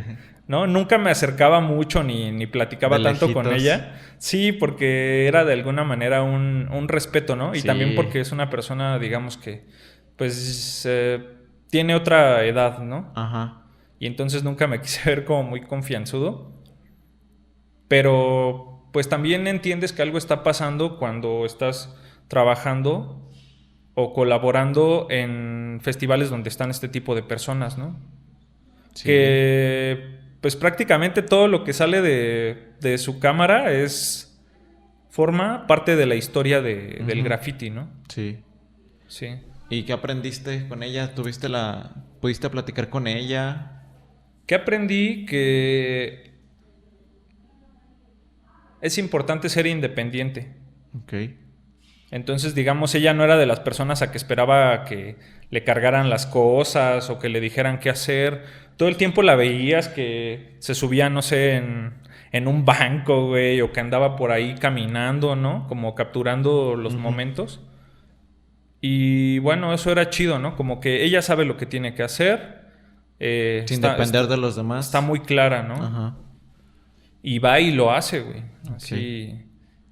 ¿No? Nunca me acercaba mucho ni platicaba tanto con ella. Sí, porque era de alguna manera un respeto, ¿no? Y también porque es una persona, digamos que, pues, tiene otra edad, ¿no? Ajá. Y entonces nunca me quise ver como muy confianzudo. Pero, pues también entiendes que algo está pasando cuando estás trabajando o colaborando en festivales donde están este tipo de personas, ¿no? Sí. Que pues prácticamente todo lo que sale de su cámara forma parte de la historia del graffiti, ¿no? Sí. Sí. ¿Y qué aprendiste con ella? ¿Pudiste platicar con ella? ¿Qué aprendí? Que es importante ser independiente. Ok. Entonces, digamos, ella no era de las personas a que esperaba que le cargaran las cosas o que le dijeran qué hacer. Todo el tiempo la veías que se subía, no sé, en un banco, güey, o que andaba por ahí caminando, ¿no? Como capturando los momentos. Y bueno, eso era chido, ¿no? Como que ella sabe lo que tiene que hacer. Sin depender de los demás. Está muy clara, ¿no? Ajá. Y va y lo hace, güey. Así,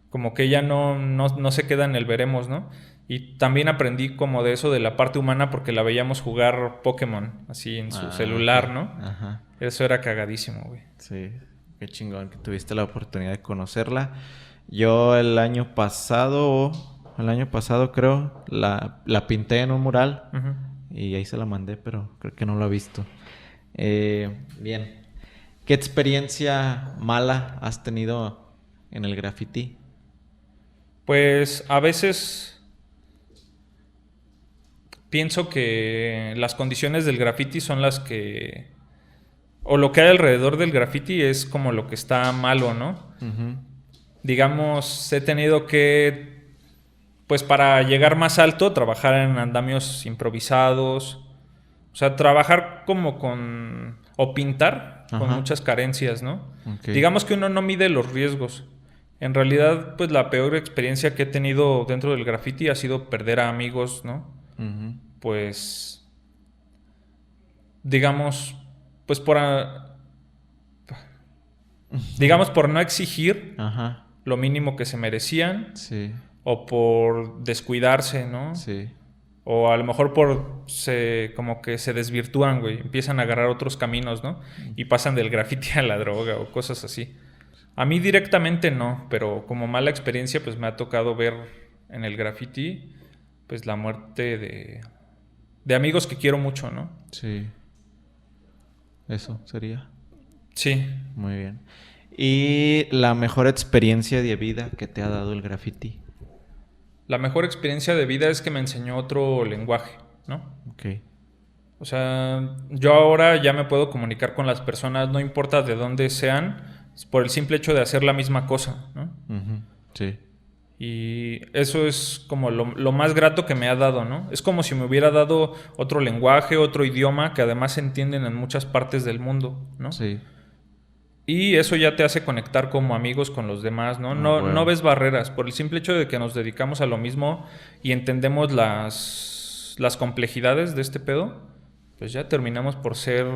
como que ella no se queda en el veremos, ¿no? Y también aprendí como de eso, de la parte humana, porque la veíamos jugar Pokémon, así en su celular, ¿no? Ajá. Eso era cagadísimo, güey. Sí, qué chingón que tuviste la oportunidad de conocerla. Yo el año pasado creo, la pinté en un mural. Y ahí se la mandé, pero creo que no lo ha visto. Bien. ¿Qué experiencia mala has tenido en el graffiti? Pues a veces pienso que las condiciones del graffiti son las que... O lo que hay alrededor del graffiti es como lo que está malo, ¿no? Digamos, he tenido que, pues para llegar más alto, trabajar en andamios improvisados. O sea, trabajar como o pintar con muchas carencias, ¿no? Okay. Digamos que uno no mide los riesgos. En realidad, pues la peor experiencia que he tenido dentro del graffiti ha sido perder a amigos, ¿no? Pues, digamos, pues digamos por no exigir lo mínimo que se merecían. Sí. O por descuidarse, ¿no? Sí. O a lo mejor como que se desvirtúan, güey. Empiezan a agarrar otros caminos, ¿no? Y pasan del graffiti a la droga o cosas así. A mí directamente no, pero como mala experiencia, pues me ha tocado ver en el graffiti, pues la muerte de amigos que quiero mucho, ¿no? Sí. Eso sería. Sí. Muy bien. ¿Y la mejor experiencia de vida que te ha dado el graffiti? la mejor experiencia de vida es que me enseñó otro lenguaje, ¿no? Ok. O sea, yo ahora ya me puedo comunicar con las personas, no importa de dónde sean, por el simple hecho de hacer la misma cosa, ¿no? Ujú, sí. Y eso es como lo más grato que me ha dado, ¿no? Es como si me hubiera dado otro lenguaje, otro idioma que además se entienden en muchas partes del mundo, ¿no? Sí. Y eso ya te hace conectar como amigos con los demás, ¿no? Ah, No, bueno. no ves barreras por el simple hecho de que nos dedicamos a lo mismo y entendemos las complejidades de este pedo, pues ya terminamos por ser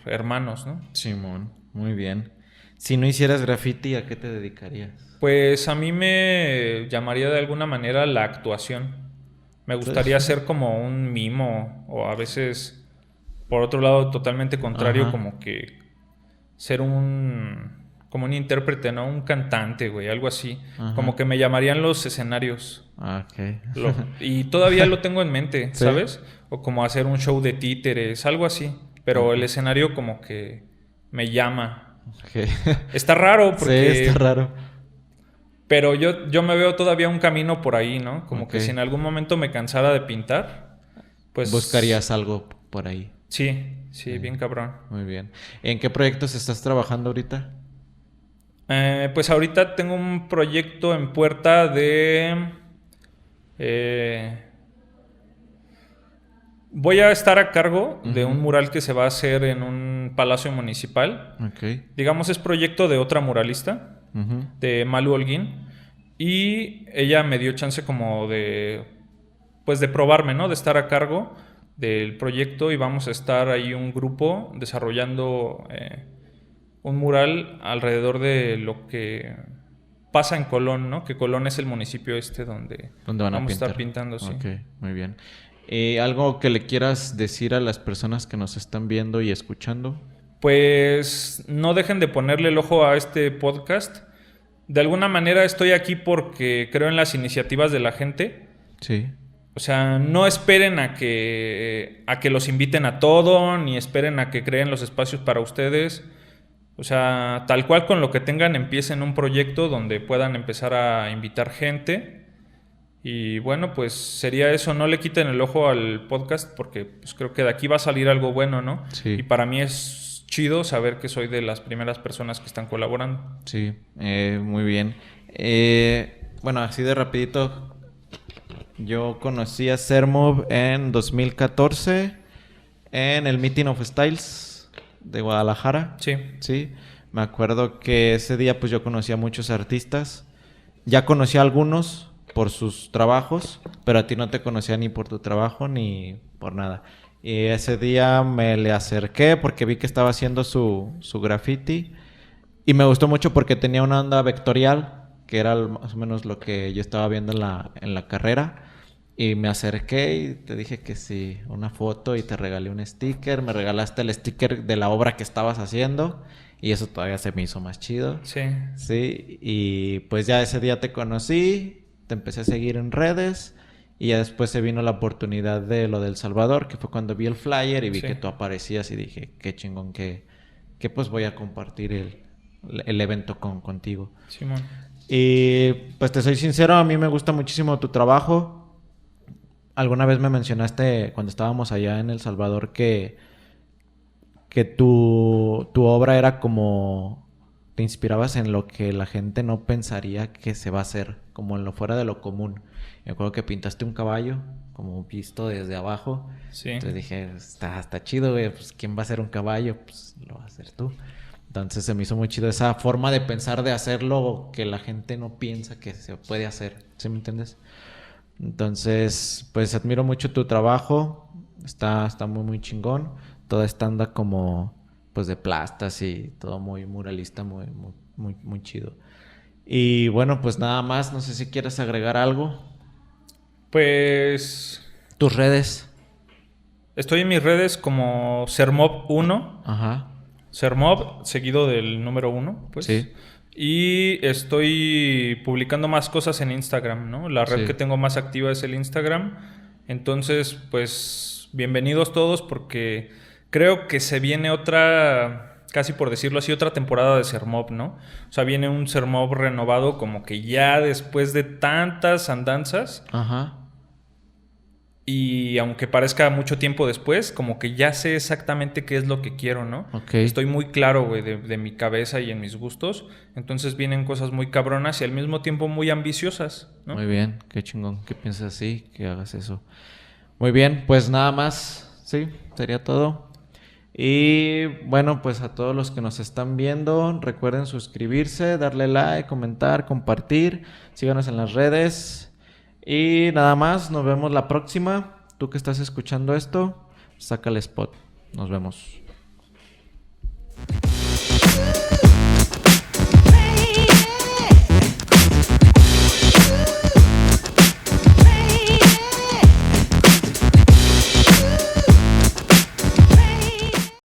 hermanos, ¿no? Simón, muy bien. Si no hicieras graffiti, ¿a qué te dedicarías? Pues a mí me llamaría de alguna manera la actuación. Me gustaría ser como un mimo o a veces, por otro lado, totalmente contrario, Ajá. como que ser como un intérprete, ¿no? Un cantante, güey, algo así. Ajá. Como que me llamarían los escenarios. Ah, ok. Y todavía lo tengo en mente, ¿Sí? ¿sabes? O como hacer un show de títeres, algo así. Pero el Ok. escenario como que me llama. Ok. Está raro Sí, porque... está raro. Pero yo me veo todavía un camino por ahí, ¿no? Como Ok. que si en algún momento me cansara de pintar, pues... Buscarías algo por ahí. Sí, bien cabrón. Muy bien. ¿En qué proyectos estás trabajando ahorita? Pues ahorita tengo un proyecto en puerta de... voy a estar a cargo de un mural que se va a hacer en un palacio municipal. Ok. Digamos, es proyecto de otra muralista, Ujú. de Malu Holguín. Y ella me dio chance como pues de probarme, ¿no? De estar a cargo del proyecto y vamos a estar ahí un grupo desarrollando un mural alrededor de lo que pasa en Colón, ¿no? Que Colón es el municipio donde ¿Dónde van a vamos a pintar? estar pintando, sí. Ok, muy bien. ¿Algo que le quieras decir a las personas que nos están viendo y escuchando? Pues no dejen de ponerle el ojo a este podcast. De alguna manera estoy aquí porque creo en las iniciativas de la gente. Sí. O sea, no esperen a que los inviten a todo, ni esperen a que creen los espacios para ustedes. O sea, tal cual con lo que tengan, empiecen un proyecto donde puedan empezar a invitar gente. Y bueno, pues sería eso, no le quiten el ojo al podcast porque pues creo que de aquí va a salir algo bueno, ¿no? Sí. Y para mí es chido saber que soy de las primeras personas que están colaborando. Sí, muy bien. Bueno, así de rapidito, yo conocí a Sermov en 2014 en el Meeting of Styles de Guadalajara. Sí. Sí, me acuerdo que ese día pues yo conocí a muchos artistas. Ya conocí a algunos por sus trabajos, pero a ti no te conocía ni por tu trabajo ni por nada. Y ese día me le acerqué porque vi que estaba haciendo su graffiti. Y me gustó mucho porque tenía una onda vectorial, que era más o menos lo que yo estaba viendo en la carrera. Y me acerqué y te dije que sí, una foto y te regalé un sticker. Me regalaste el sticker de la obra que estabas haciendo. Y eso todavía se me hizo más chido. Sí. Sí, y pues ya ese día te conocí, te empecé a seguir en redes. Y ya después se vino la oportunidad de lo del Salvador, que fue cuando vi el flyer y vi Sí. que tú aparecías y dije, qué chingón que pues voy a compartir el evento contigo. Simón. Y pues te soy sincero, a mí me gusta muchísimo tu trabajo. Alguna vez me mencionaste cuando estábamos allá en El Salvador que tu obra era como... Te inspirabas en lo que la gente no pensaría que se va a hacer, como en lo fuera de lo común. Me acuerdo que pintaste un caballo, como visto desde abajo. Sí. Entonces dije, está chido, güey, pues ¿quién va a hacer un caballo? Pues lo va a hacer tú. Entonces se me hizo muy chido esa forma de pensar, de hacerlo que la gente no piensa que se puede hacer. ¿Sí me entiendes? Entonces, pues admiro mucho tu trabajo. Está muy chingón. Toda esta anda como pues de plastas y todo muy muralista, muy chido. Y bueno, pues nada más, no sé si quieres agregar algo. Pues Tus redes. estoy en mis redes como Sermob1. Ajá. Sermob, seguido del número 1, pues. Sí. Y estoy publicando más cosas en Instagram, ¿no? La red Sí. que tengo más activa es el Instagram. Entonces, pues, bienvenidos todos porque creo que se viene otra casi por decirlo así, otra temporada de Sermob, ¿no? O sea, viene un Sermob renovado como que ya después de tantas andanzas. Ajá. Y aunque parezca mucho tiempo después, como que ya sé exactamente qué es lo que quiero, ¿no? Ok. Estoy muy claro, güey, de mi cabeza y en mis gustos. Entonces vienen cosas muy cabronas y al mismo tiempo muy ambiciosas, ¿no? Muy bien, qué chingón que pienses así, que hagas eso. Muy bien, pues nada más, sí, sería todo. Y bueno, pues a todos los que nos están viendo, recuerden suscribirse, darle like, comentar, compartir, síganos en las redes. Y nada más, nos vemos la próxima. Tú que estás escuchando esto, saca el spot. Nos vemos.